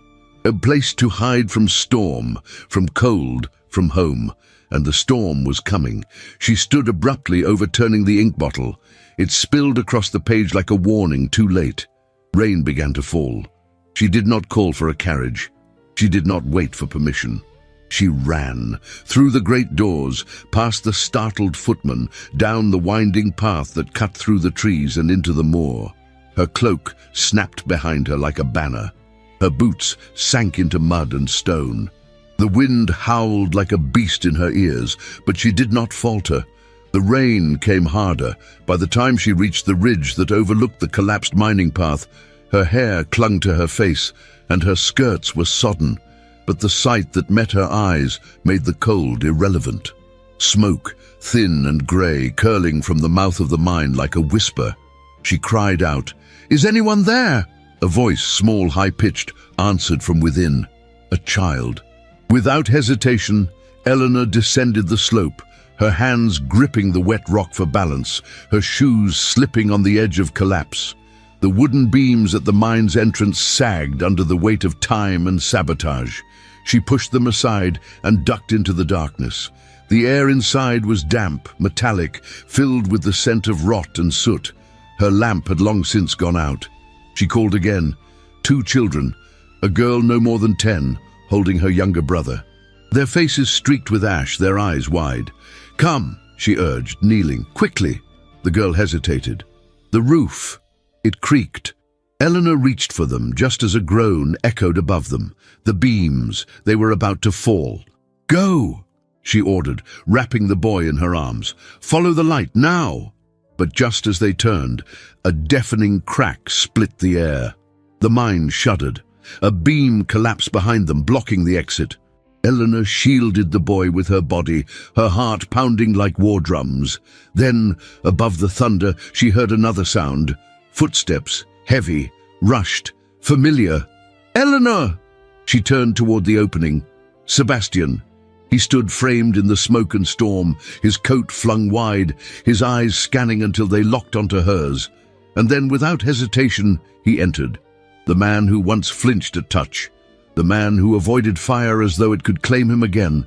A place to hide from storm, from cold, from home. And the storm was coming. She stood abruptly, overturning the ink bottle. It spilled across the page like a warning, too late. Rain began to fall. She did not call for a carriage. She did not wait for permission. She ran, through the great doors, past the startled footman, down the winding path that cut through the trees and into the moor. Her cloak snapped behind her like a banner. Her boots sank into mud and stone. The wind howled like a beast in her ears, but she did not falter. The rain came harder. By the time she reached the ridge that overlooked the collapsed mining path, her hair clung to her face and her skirts were sodden, but the sight that met her eyes made the cold irrelevant. Smoke, thin and grey, curling from the mouth of the mine like a whisper. She cried out, "Is anyone there?" A voice, small, high-pitched, answered from within. A child. Without hesitation, Eleanor descended the slope, her hands gripping the wet rock for balance, her shoes slipping on the edge of collapse. The wooden beams at the mine's entrance sagged under the weight of time and sabotage. She pushed them aside and ducked into the darkness. The air inside was damp, metallic, filled with the scent of rot and soot. Her lamp had long since gone out. She called again. 2 children, a girl no more than 10, holding her younger brother. Their faces streaked with ash, their eyes wide. "Come," she urged, kneeling. "Quickly." The girl hesitated. The roof. It creaked. Eleanor reached for them just as a groan echoed above them. The beams, they were about to fall. "Go," she ordered, wrapping the boy in her arms. "Follow the light, now." But just as they turned, a deafening crack split the air. The mine shuddered. A beam collapsed behind them, blocking the exit. Eleanor shielded the boy with her body, her heart pounding like war drums. Then, above the thunder, she heard another sound. Footsteps, heavy, rushed, familiar. "Eleanor!" She turned toward the opening. Sebastian. He stood framed in the smoke and storm, his coat flung wide, his eyes scanning until they locked onto hers. And then, without hesitation, he entered. The man who once flinched at touch. The man who avoided fire as though it could claim him again.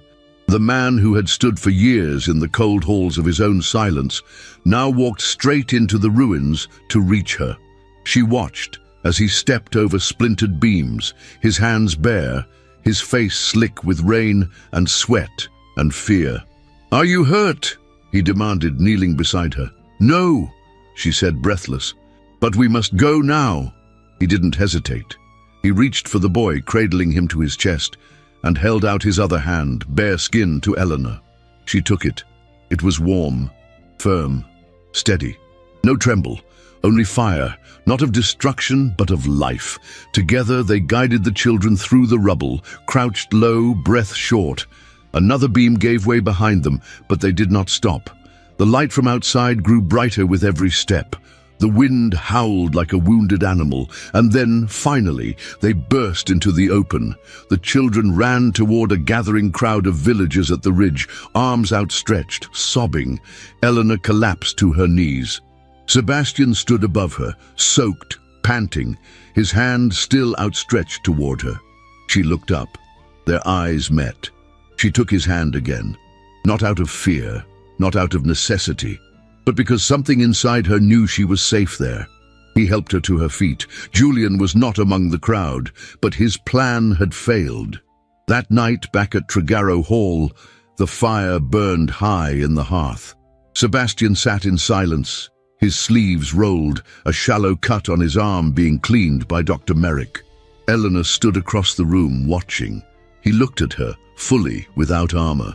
The man who had stood for years in the cold halls of his own silence now walked straight into the ruins to reach her. She watched as he stepped over splintered beams, his hands bare, his face slick with rain and sweat and fear. "Are you hurt?" he demanded, kneeling beside her. "No," she said, breathless. "But we must go now." He didn't hesitate. He reached for the boy, cradling him to his chest, and held out his other hand, bare skin, to Eleanor. She took it. It was warm, firm, steady. No tremble, only fire, not of destruction, but of life. Together they guided the children through the rubble, crouched low, breath short. Another beam gave way behind them, but they did not stop. The light from outside grew brighter with every step. The wind howled like a wounded animal, and then, finally, they burst into the open. The children ran toward a gathering crowd of villagers at the ridge, arms outstretched, sobbing. Eleanor collapsed to her knees. Sebastian stood above her, soaked, panting, his hand still outstretched toward her. She looked up. Their eyes met. She took his hand again, not out of fear, not out of necessity, but because something inside her knew she was safe there. He helped her to her feet. Julian was not among the crowd, but his plan had failed. That night back at Tregarrow Hall, the fire burned high in the hearth. Sebastian sat in silence, his sleeves rolled, a shallow cut on his arm being cleaned by Dr. Merrick. Eleanor stood across the room, watching. He looked at her, fully, without armor.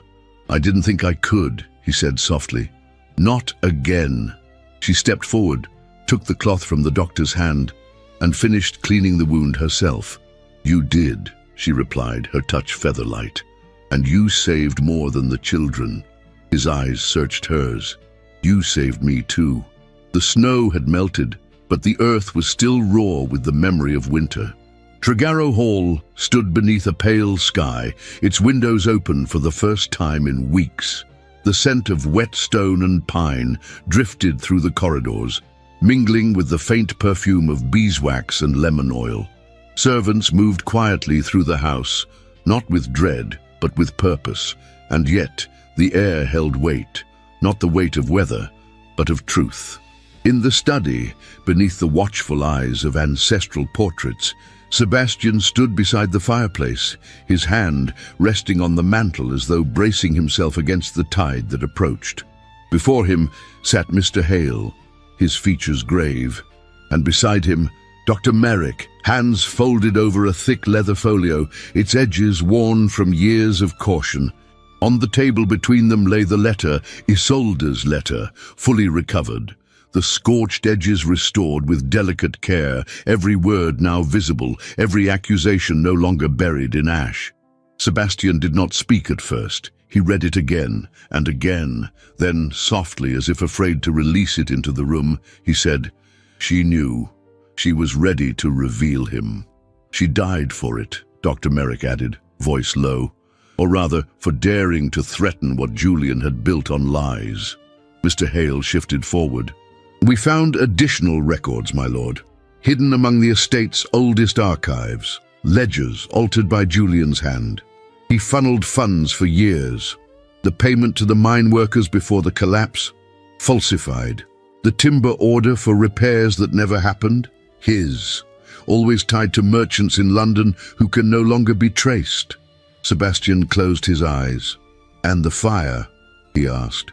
"I didn't think I could," he said softly. "Not again." She stepped forward, took the cloth from the doctor's hand, and finished cleaning the wound herself. "You did," she replied, her touch feather-light. "And you saved more than the children." His eyes searched hers. "You saved me too." The snow had melted, but the earth was still raw with the memory of winter. Tregarrow Hall stood beneath a pale sky, its windows open for the first time in weeks. The scent of wet stone and pine drifted through the corridors, mingling with the faint perfume of beeswax and lemon oil. Servants moved quietly through the house, not with dread, but with purpose, and yet the air held weight, not the weight of weather, but of truth. In the study, beneath the watchful eyes of ancestral portraits, Sebastian stood beside the fireplace, his hand resting on the mantel as though bracing himself against the tide that approached. Before him sat Mr. Hale, his features grave, and beside him Dr. Merrick, hands folded over a thick leather folio, its edges worn from years of caution. On the table between them lay the letter, Isolde's letter, fully recovered. The scorched edges restored with delicate care, every word now visible, every accusation no longer buried in ash. Sebastian did not speak at first. He read it again and again. Then, softly, as if afraid to release it into the room, he said, "She knew. She was ready to reveal him." "She died for it," Dr. Merrick added, voice low. "Or rather, for daring to threaten what Julian had built on lies." Mr. Hale shifted forward. "We found additional records, my lord, hidden among the estate's oldest archives, ledgers altered by Julian's hand. He funneled funds for years. The payment to the mine workers before the collapse, falsified. The timber order for repairs that never happened, his, always tied to merchants in London who can no longer be traced." Sebastian closed his eyes. "And the fire?" he asked.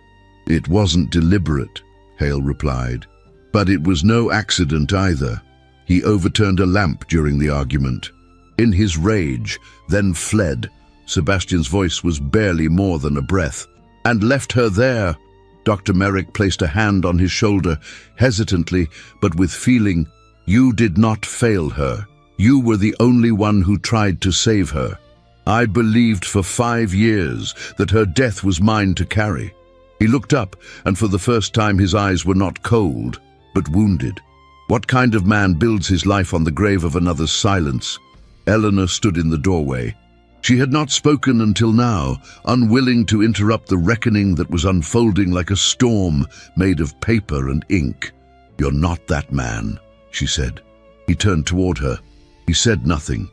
"It wasn't deliberate," Hale replied. "But it was no accident either. He overturned a lamp during the argument. In his rage, then fled." Sebastian's voice was barely more than a breath. "And left her there." Dr. Merrick placed a hand on his shoulder, hesitantly, but with feeling. "You did not fail her. You were the only one who tried to save her. I believed for 5 years that her death was mine to carry." He looked up, and for the first time his eyes were not cold, but wounded. What kind of man builds his life on the grave of another's silence? Eleanor stood in the doorway. She had not spoken until now, unwilling to interrupt the reckoning that was unfolding like a storm made of paper and ink. "You're not that man," she said. He turned toward her. He said nothing,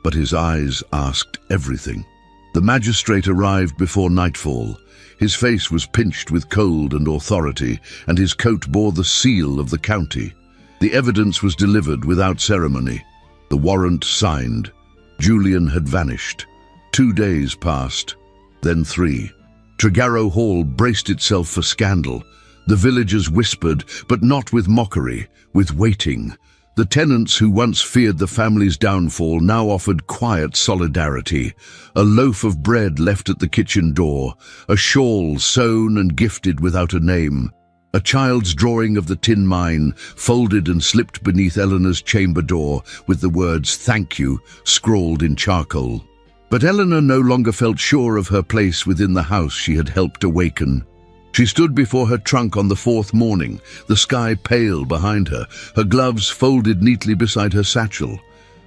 but his eyes asked everything. The magistrate arrived before nightfall. His face was pinched with cold and authority, and his coat bore the seal of the county. The evidence was delivered without ceremony. The warrant signed. Julian had vanished. 2 days passed, then 3. Tregarrow Hall braced itself for scandal. The villagers whispered, but not with mockery, with waiting. The tenants who once feared the family's downfall now offered quiet solidarity. A loaf of bread left at the kitchen door, a shawl sewn and gifted without a name, a child's drawing of the tin mine folded and slipped beneath Eleanor's chamber door with the words "Thank you" scrawled in charcoal. But Eleanor no longer felt sure of her place within the house she had helped awaken. She stood before her trunk on the fourth morning, the sky pale behind her, her gloves folded neatly beside her satchel.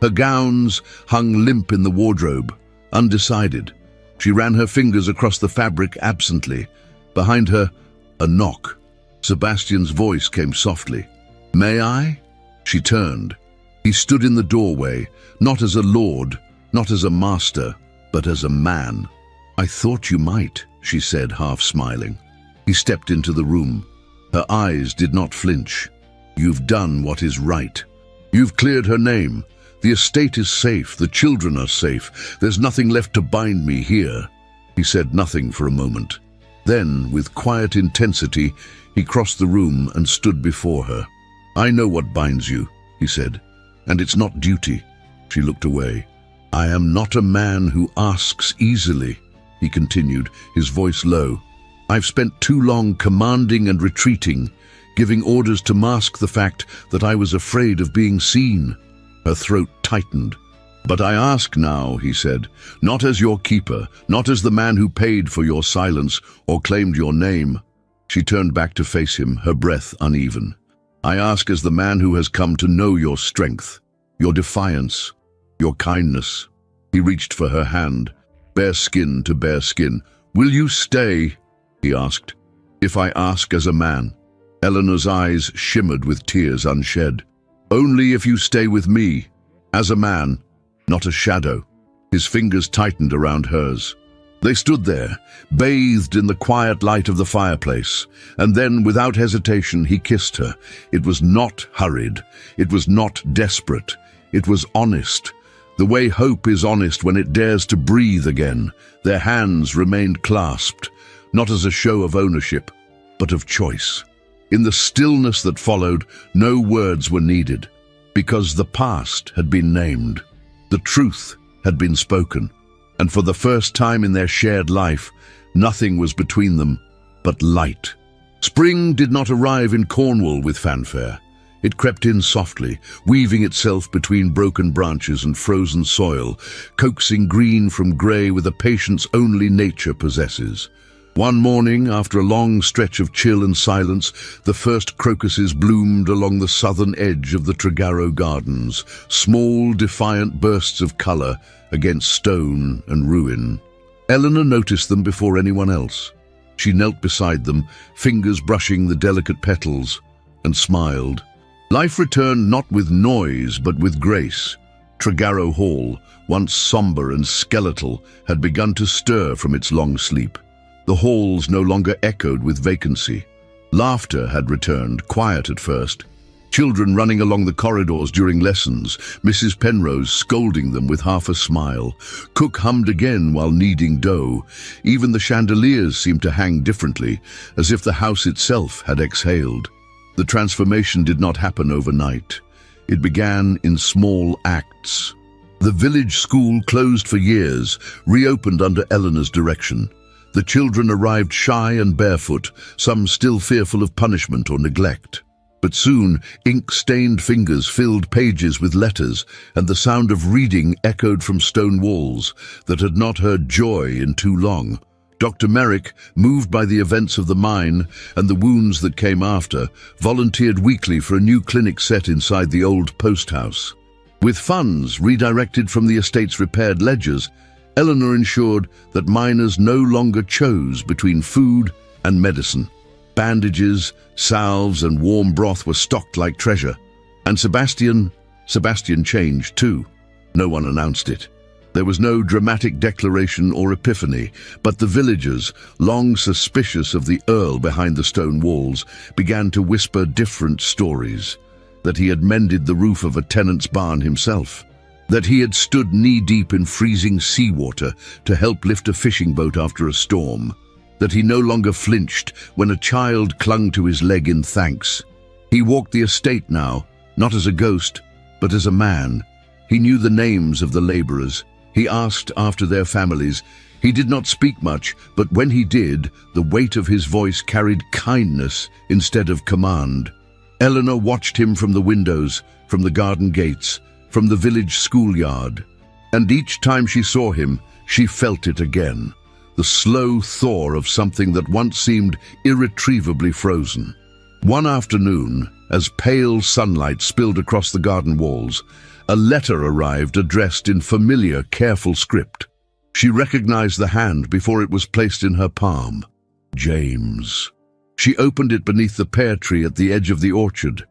Her gowns hung limp in the wardrobe, undecided. She ran her fingers across the fabric absently. Behind her, a knock. Sebastian's voice came softly. "May I?" She turned. He stood in the doorway, not as a lord, not as a master, but as a man. "I thought you might," she said, half smiling. He stepped into the room. Her eyes did not flinch. "You've done what is right. You've cleared her name. The estate is safe, the children are safe. There's nothing left to bind me here." He said nothing for a moment. Then, with quiet intensity, he crossed the room and stood before her. "I know what binds you," he said, "and it's not duty." She looked away. "I am not a man who asks easily," he continued, his voice low. "I've spent too long commanding and retreating, giving orders to mask the fact that I was afraid of being seen." Her throat tightened. "But I ask now," he said, "not as your keeper, not as the man who paid for your silence or claimed your name." She turned back to face him, her breath uneven. "I ask as the man who has come to know your strength, your defiance, your kindness." He reached for her hand, bare skin to bare skin. "Will you stay?" he asked. "If I ask as a man." Eleanor's eyes shimmered with tears unshed. "Only if you stay with me, as a man, not a shadow." His fingers tightened around hers. They stood there, bathed in the quiet light of the fireplace, and then, without hesitation, he kissed her. It was not hurried. It was not desperate. It was honest. The way hope is honest when it dares to breathe again. Their hands remained clasped, not as a show of ownership, but of choice. In the stillness that followed, no words were needed, because the past had been named. The truth had been spoken, and for the first time in their shared life, nothing was between them but light. Spring did not arrive in Cornwall with fanfare. It crept in softly, weaving itself between broken branches and frozen soil, coaxing green from grey with a patience only nature possesses. One morning, after a long stretch of chill and silence, the first crocuses bloomed along the southern edge of the Tregarrow Gardens, small, defiant bursts of colour against stone and ruin. Eleanor noticed them before anyone else. She knelt beside them, fingers brushing the delicate petals, and smiled. Life returned not with noise, but with grace. Tregarrow Hall, once sombre and skeletal, had begun to stir from its long sleep. The halls no longer echoed with vacancy. Laughter had returned, quiet at first. Children running along the corridors during lessons, Mrs. Penrose scolding them with half a smile. Cook hummed again while kneading dough. Even the chandeliers seemed to hang differently, as if the house itself had exhaled. The transformation did not happen overnight. It began in small acts. The village school, closed for years, reopened under Eleanor's direction. The children arrived shy and barefoot, some still fearful of punishment or neglect. But soon, ink-stained fingers filled pages with letters, and the sound of reading echoed from stone walls that had not heard joy in too long. Dr. Merrick, moved by the events of the mine and the wounds that came after, volunteered weekly for a new clinic set inside the old post house. With funds redirected from the estate's repaired ledgers, Eleanor ensured that miners no longer chose between food and medicine. Bandages, salves, and warm broth were stocked like treasure. And Sebastian changed too. No one announced it. There was no dramatic declaration or epiphany, but the villagers, long suspicious of the Earl behind the stone walls, began to whisper different stories. That he had mended the roof of a tenant's barn himself. That he had stood knee-deep in freezing seawater to help lift a fishing boat after a storm. That he no longer flinched when a child clung to his leg in thanks. He walked the estate now, not as a ghost, but as a man. He knew the names of the labourers. He asked after their families. He did not speak much, but when he did, the weight of his voice carried kindness instead of command. Eleanor watched him from the windows, from the garden gates, from the village schoolyard. And each time she saw him, She felt it again, the slow thaw of something that once seemed irretrievably frozen. One afternoon, as pale sunlight spilled across the garden walls, a letter arrived addressed in familiar, careful script. She recognized the hand before it was placed in her palm. James. She opened it beneath the pear tree at the edge of the orchard.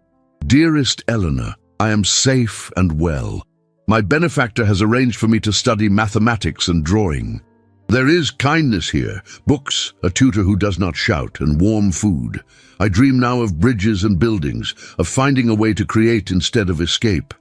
"Dearest Eleanor, I am safe and well. My benefactor has arranged for me to study mathematics and drawing. There is kindness here, books, a tutor who does not shout, and warm food. I dream now of bridges and buildings, of finding a way to create instead of escape.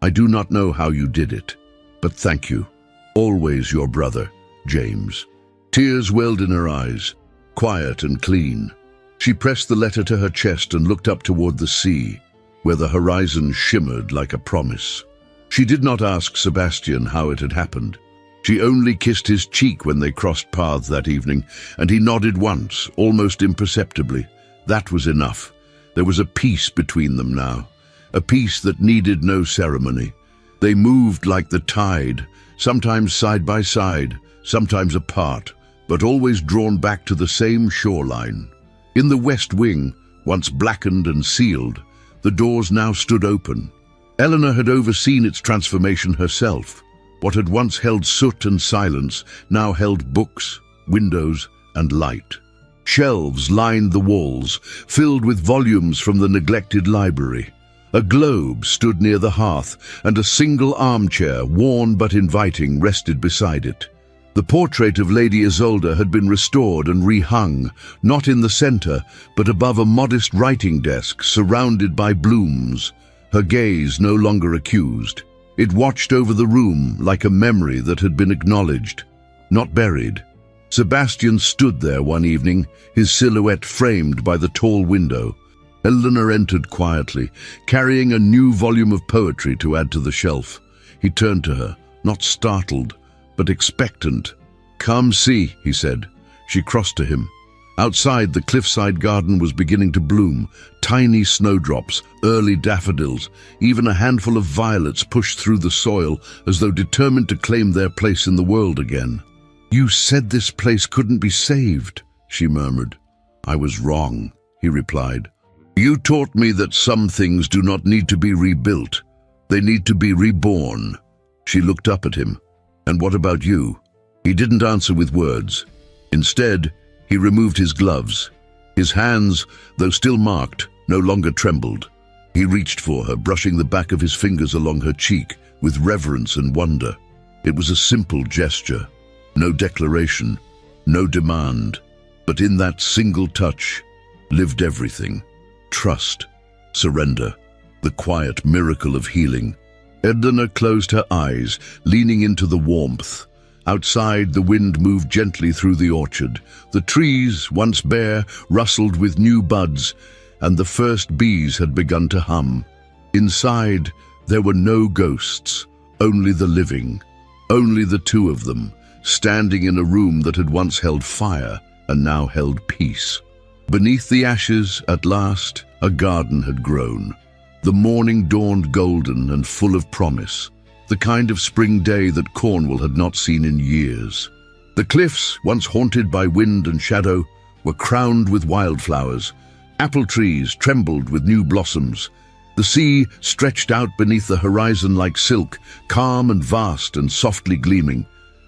I do not know how you did it, but thank you. Always your brother, James." Tears welled in her eyes, quiet and clean. She pressed the letter to her chest and looked up toward the sea, where the horizon shimmered like a promise. She did not ask Sebastian how it had happened. She only kissed his cheek when they crossed paths that evening, and he nodded once, almost imperceptibly. That was enough. There was a peace between them now, a peace that needed no ceremony. They moved like the tide, sometimes side by side, sometimes apart, but always drawn back to the same shoreline. In the west wing, once blackened and sealed, the doors now stood open. Eleanor had overseen its transformation herself. What had once held soot and silence now held books, windows, and light. Shelves lined the walls, filled with volumes from the neglected library. A globe stood near the hearth, and a single armchair, worn but inviting, rested beside it. The portrait of Lady Isolde had been restored and rehung, not in the center, but above a modest writing desk surrounded by blooms. Her gaze no longer accused. It watched over the room like a memory that had been acknowledged, not buried. Sebastian stood there one evening, his silhouette framed by the tall window. Eleanor entered quietly, carrying a new volume of poetry to add to the shelf. He turned to her, not startled, but expectant. "Come see," he said. She crossed to him. Outside, the cliffside garden was beginning to bloom. Tiny snowdrops, early daffodils, even a handful of violets pushed through the soil as though determined to claim their place in the world again. "You said this place couldn't be saved," she murmured. "I was wrong," he replied. "You taught me that some things do not need to be rebuilt. They need to be reborn." She looked up at him. "And what about you?" He didn't answer with words. Instead, he removed his gloves. His hands, though still marked, no longer trembled. He reached for her, brushing the back of his fingers along her cheek with reverence and wonder. It was a simple gesture, no declaration, no demand, but in that single touch lived everything. Trust, surrender, the quiet miracle of healing. Eleanor closed her eyes, leaning into the warmth. Outside, the wind moved gently through the orchard. The trees, once bare, rustled with new buds, and the first bees had begun to hum. Inside, there were no ghosts, only the living, only the two of them, standing in a room that had once held fire and now held peace. Beneath the ashes, at last, a garden had grown. The morning dawned golden and full of promise, the kind of spring day that Cornwall had not seen in years. The cliffs, once haunted by wind and shadow, were crowned with wildflowers. Apple trees trembled with new blossoms. The sea stretched out beneath the horizon like silk, calm and vast and softly gleaming.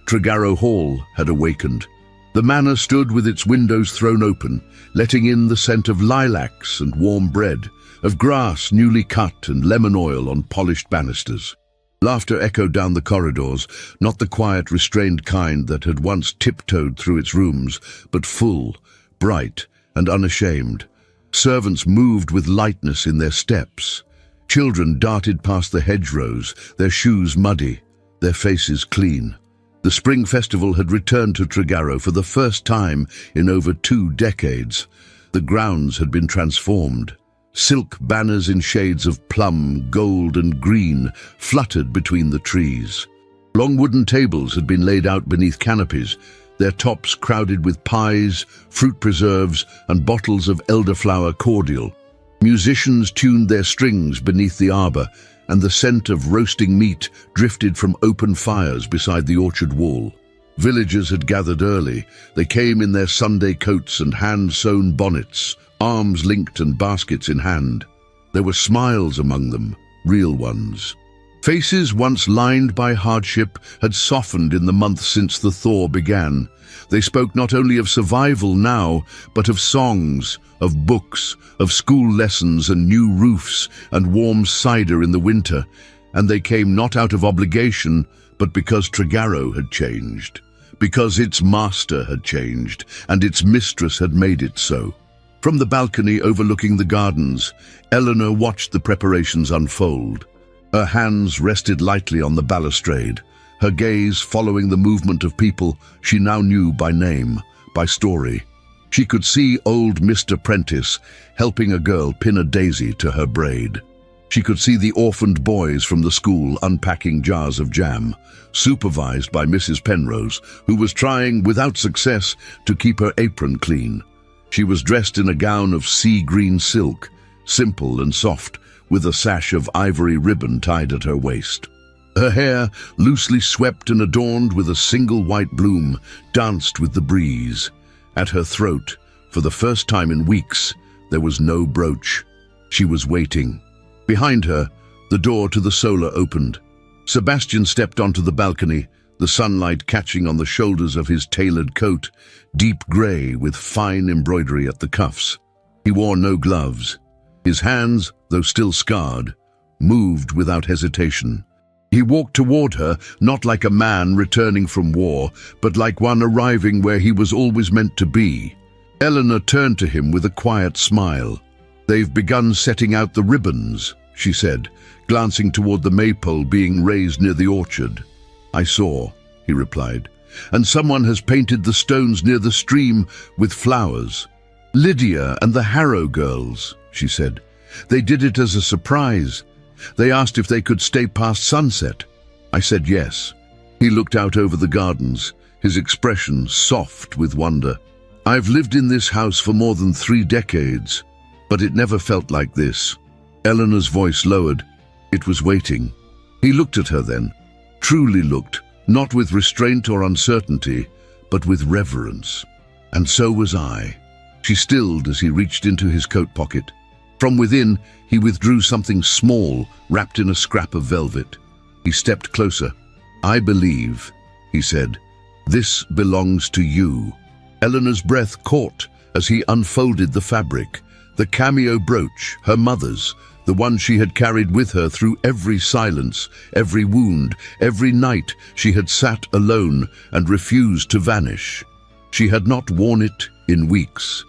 Tregarrow Hall had awakened. The manor stood with its windows thrown open, letting in the scent of lilacs and warm bread, of grass newly cut and lemon oil on polished banisters. Laughter echoed down the corridors, not the quiet, restrained kind that had once tiptoed through its rooms, but full, bright, and unashamed. Servants moved with lightness in their steps. Children darted past the hedgerows, their shoes muddy, their faces clean. The spring festival had returned to Tregarrow for the first time in over 2 decades. The grounds had been transformed. Silk banners in shades of plum, gold, and green fluttered between the trees. Long wooden tables had been laid out beneath canopies, their tops crowded with pies, fruit preserves, and bottles of elderflower cordial. Musicians tuned their strings beneath the arbor, and the scent of roasting meat drifted from open fires beside the orchard wall. Villagers had gathered early. They came in their Sunday coats and hand-sewn bonnets, arms linked and baskets in hand. There were smiles among them, real ones. Faces once lined by hardship had softened in the months since the thaw began. They spoke not only of survival now, but of songs, of books, of school lessons and new roofs and warm cider in the winter. And they came not out of obligation, but because Tregarrow had changed. Because its master had changed, and its mistress had made it so. From the balcony overlooking the gardens, Eleanor watched the preparations unfold. Her hands rested lightly on the balustrade, her gaze following the movement of people she now knew by name, by story. She could see old Mr. Prentice helping a girl pin a daisy to her braid. She could see the orphaned boys from the school unpacking jars of jam, supervised by Mrs. Penrose, who was trying, without success, to keep her apron clean. She was dressed in a gown of sea-green silk, simple and soft, with a sash of ivory ribbon tied at her waist. Her hair, loosely swept and adorned with a single white bloom, danced with the breeze. At her throat, for the first time in weeks, there was no brooch. She was waiting. Behind her, the door to the solar opened. Sebastian stepped onto the balcony, the sunlight catching on the shoulders of his tailored coat, deep grey with fine embroidery at the cuffs. He wore no gloves. His hands, though still scarred, moved without hesitation. He walked toward her, not like a man returning from war, but like one arriving where he was always meant to be. Eleanor turned to him with a quiet smile. "They've begun setting out the ribbons," she said, glancing toward the maypole being raised near the orchard. "I saw," he replied, "and someone has painted the stones near the stream with flowers. Lydia and the Harrow girls," she said. "They did it as a surprise. They asked if they could stay past sunset. I said yes." He looked out over the gardens, his expression soft with wonder. "I've lived in this house for more than 3 decades, but it never felt like this." Eleanor's voice lowered. It was waiting. He looked at her then, truly looked, not with restraint or uncertainty, but with reverence. And so was I. She stilled as he reached into his coat pocket. From within, he withdrew something small, wrapped in a scrap of velvet. He stepped closer. "I believe," he said, "this belongs to you." Eleanor's breath caught as he unfolded the fabric. The cameo brooch, her mother's, the one she had carried with her through every silence, every wound, every night she had sat alone and refused to vanish. She had not worn it in weeks.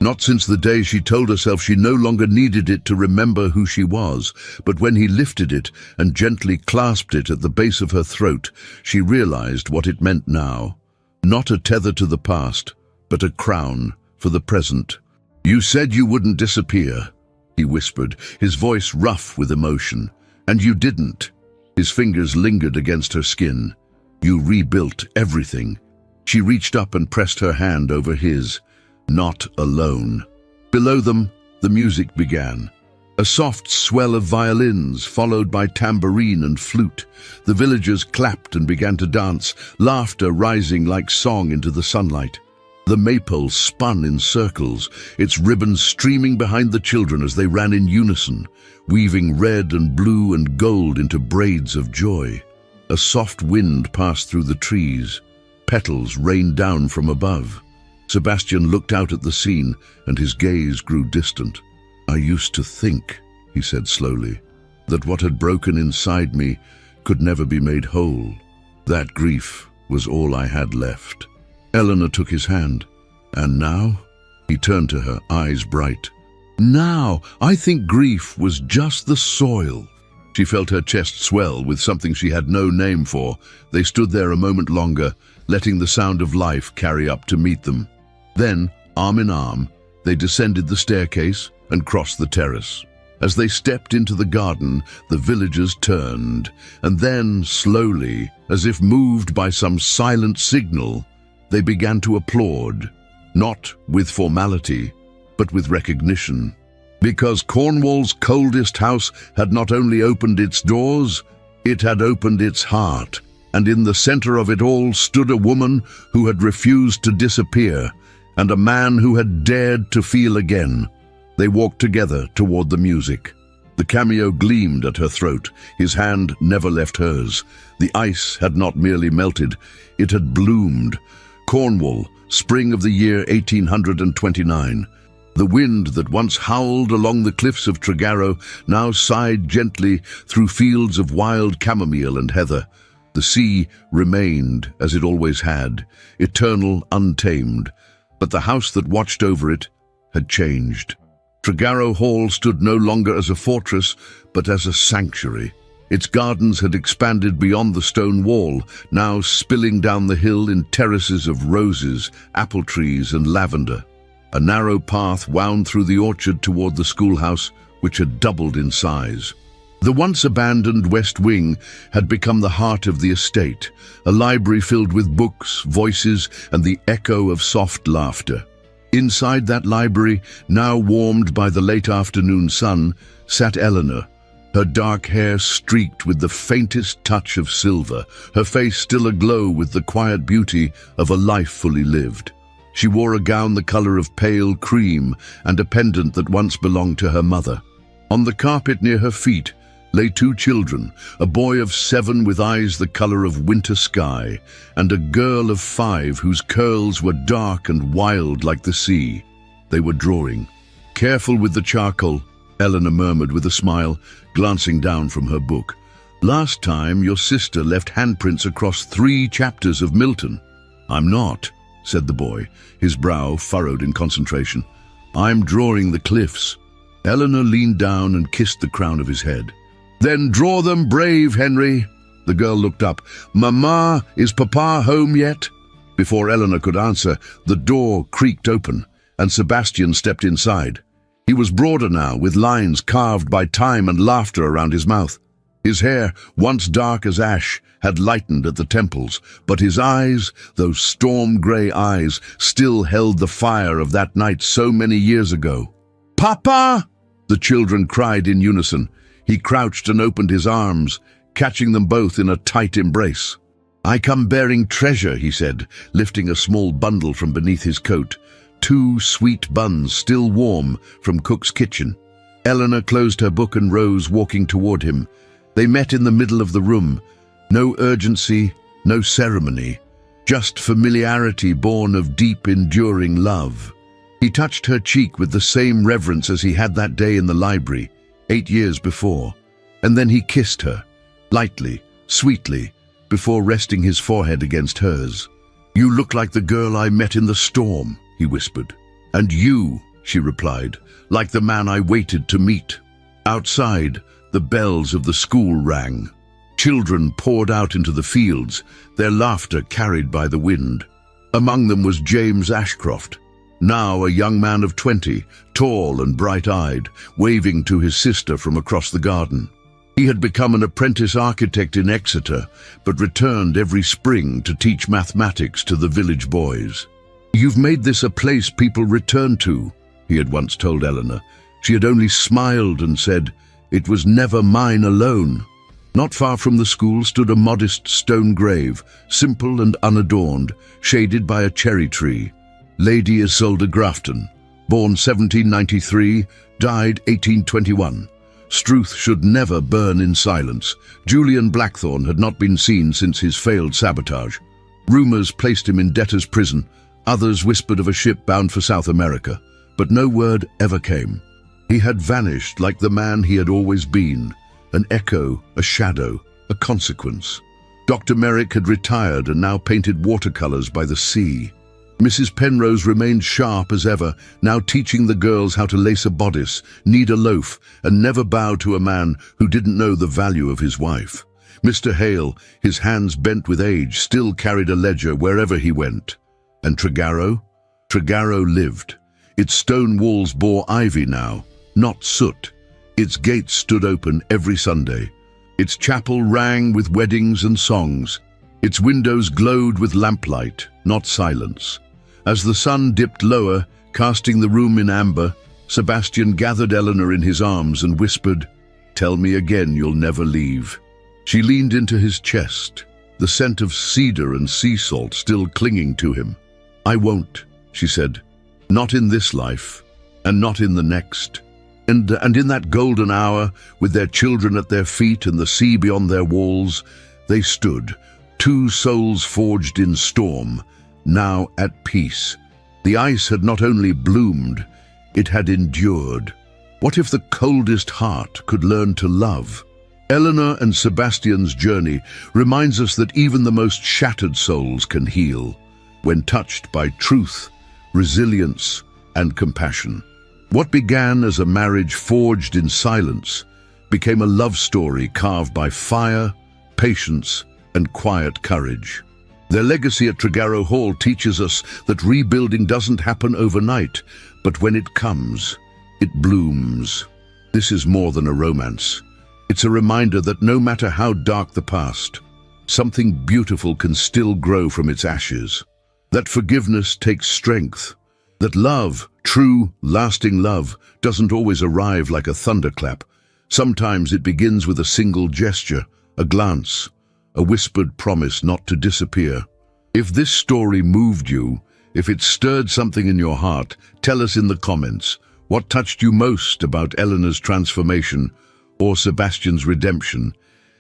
Not since the day she told herself she no longer needed it to remember who she was, but when he lifted it and gently clasped it at the base of her throat, she realized what it meant now. Not a tether to the past, but a crown for the present. "You said you wouldn't disappear," he whispered, his voice rough with emotion. "And you didn't." His fingers lingered against her skin. "You rebuilt everything." She reached up and pressed her hand over his. Not alone. Below them, the music began. A soft swell of violins, followed by tambourine and flute. The villagers clapped and began to dance, laughter rising like song into the sunlight. The maypole spun in circles, its ribbons streaming behind the children as they ran in unison, weaving red and blue and gold into braids of joy. A soft wind passed through the trees. Petals rained down from above. Sebastian looked out at the scene, and his gaze grew distant. "I used to think," he said slowly, "that what had broken inside me could never be made whole. That grief was all I had left." Eleanor took his hand. "And now?" He turned to her, eyes bright. "Now, I think grief was just the soil." She felt her chest swell with something she had no name for. They stood there a moment longer, letting the sound of life carry up to meet them. Then, arm in arm, they descended the staircase and crossed the terrace. As they stepped into the garden, the villagers turned, and then, slowly, as if moved by some silent signal, they began to applaud, not with formality, but with recognition. Because Cornwall's coldest house had not only opened its doors, it had opened its heart, and in the center of it all stood a woman who had refused to disappear, and a man who had dared to feel again. They walked together toward the music. The cameo gleamed at her throat. His hand never left hers. The ice had not merely melted, it had bloomed. Cornwall, spring of the year 1829. The wind that once howled along the cliffs of Tregarrow now sighed gently through fields of wild chamomile and heather. The sea remained as it always had, eternal, untamed. But the house that watched over it had changed. Tregarrow Hall stood no longer as a fortress, but as a sanctuary. Its gardens had expanded beyond the stone wall, now spilling down the hill in terraces of roses, apple trees, and lavender. A narrow path wound through the orchard toward the schoolhouse, which had doubled in size. The once abandoned West Wing had become the heart of the estate, a library filled with books, voices, and the echo of soft laughter. Inside that library, now warmed by the late afternoon sun, sat Eleanor, her dark hair streaked with the faintest touch of silver, her face still aglow with the quiet beauty of a life fully lived. She wore a gown the color of pale cream and a pendant that once belonged to her mother. On the carpet near her feet lay two children, a boy of 7 with eyes the color of winter sky, and a girl of 5 whose curls were dark and wild like the sea. They were drawing. Careful with the charcoal, Eleanor murmured with a smile, glancing down from her book. Last time your sister left handprints across 3 chapters of Milton. I'm not, said the boy, his brow furrowed in concentration. I'm drawing the cliffs. Eleanor leaned down and kissed the crown of his head. Then draw them brave, Henry. The girl looked up. Mama, is Papa home yet? Before Eleanor could answer, the door creaked open, and Sebastian stepped inside. He was broader now, with lines carved by time and laughter around his mouth. His hair, once dark as ash, had lightened at the temples, but his eyes, those storm-grey eyes, still held the fire of that night so many years ago. Papa! The children cried in unison. He crouched and opened his arms, catching them both in a tight embrace. I come bearing treasure, he said, lifting a small bundle from beneath his coat. 2 sweet buns, still warm, from cook's kitchen. Eleanor closed her book and rose, walking toward him. They met in the middle of the room. No urgency, no ceremony, just familiarity born of deep, enduring love. He touched her cheek with the same reverence as he had that day in the library, 8 years before, and then he kissed her, lightly, sweetly, before resting his forehead against hers. You look like the girl I met in the storm, he whispered. And you, she replied, like the man I waited to meet. Outside, the bells of the school rang. Children poured out into the fields, their laughter carried by the wind. Among them was James Ashcroft, now a young man of 20, tall and bright-eyed, waving to his sister from across the garden. He had become an apprentice architect in Exeter, but returned every spring to teach mathematics to the village boys. You've made this a place people return to, he had once told Eleanor. She had only smiled and said, it was never mine alone. Not far from the school stood a modest stone grave, simple and unadorned, shaded by a cherry tree. Lady Isolde Grafton, born 1793, died 1821. Struth should never burn in silence. Julian Blackthorne had not been seen since his failed sabotage. Rumours placed him in debtor's prison. Others whispered of a ship bound for South America, but no word ever came. He had vanished like the man he had always been, an echo, a shadow, a consequence. Dr. Merrick had retired and now painted watercolours by the sea. Mrs. Penrose remained sharp as ever, now teaching the girls how to lace a bodice, knead a loaf, and never bow to a man who didn't know the value of his wife. Mr. Hale, his hands bent with age, still carried a ledger wherever he went. And Tregarrow? Tregarrow lived. Its stone walls bore ivy now, not soot. Its gates stood open every Sunday. Its chapel rang with weddings and songs. Its windows glowed with lamplight, not silence. As the sun dipped lower, casting the room in amber, Sebastian gathered Eleanor in his arms and whispered, "Tell me again you'll never leave." She leaned into his chest, the scent of cedar and sea salt still clinging to him. "I won't," she said. "Not in this life, and not in the next." And in that golden hour, with their children at their feet and the sea beyond their walls, they stood, two souls forged in storm, now at peace. The ice had not only bloomed, it had endured. What if the coldest heart could learn to love? Eleanor and Sebastian's journey reminds us that even the most shattered souls can heal when touched by truth, resilience, and compassion. What began as a marriage forged in silence became a love story carved by fire, patience, and quiet courage. Their legacy at Tregarrow Hall teaches us that rebuilding doesn't happen overnight, but when it comes, it blooms. This is more than a romance. It's a reminder that no matter how dark the past, something beautiful can still grow from its ashes. That forgiveness takes strength. That love, true, lasting love, doesn't always arrive like a thunderclap. Sometimes it begins with a single gesture, a glance, a whispered promise not to disappear. If this story moved you, if it stirred something in your heart, tell us in the comments what touched you most about Eleanor's transformation or Sebastian's redemption.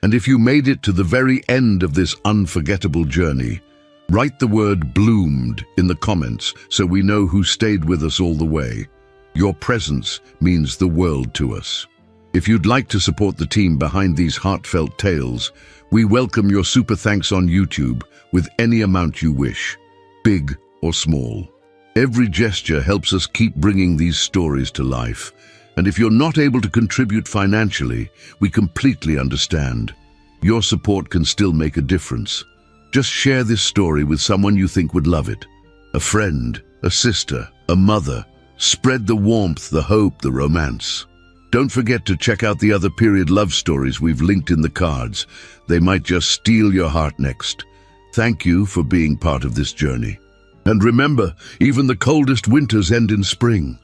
And if you made it to the very end of this unforgettable journey, write the word "bloomed" in the comments so we know who stayed with us all the way. Your presence means the world to us. If you'd like to support the team behind these heartfelt tales, we welcome your super thanks on YouTube with any amount you wish, big or small. Every gesture helps us keep bringing these stories to life. And if you're not able to contribute financially, we completely understand. Your support can still make a difference. Just share this story with someone you think would love it. A friend, a sister, a mother. Spread the warmth, the hope, the romance. Don't forget to check out the other period love stories we've linked in the cards. They might just steal your heart next. Thank you for being part of this journey. And remember, even the coldest winters end in spring.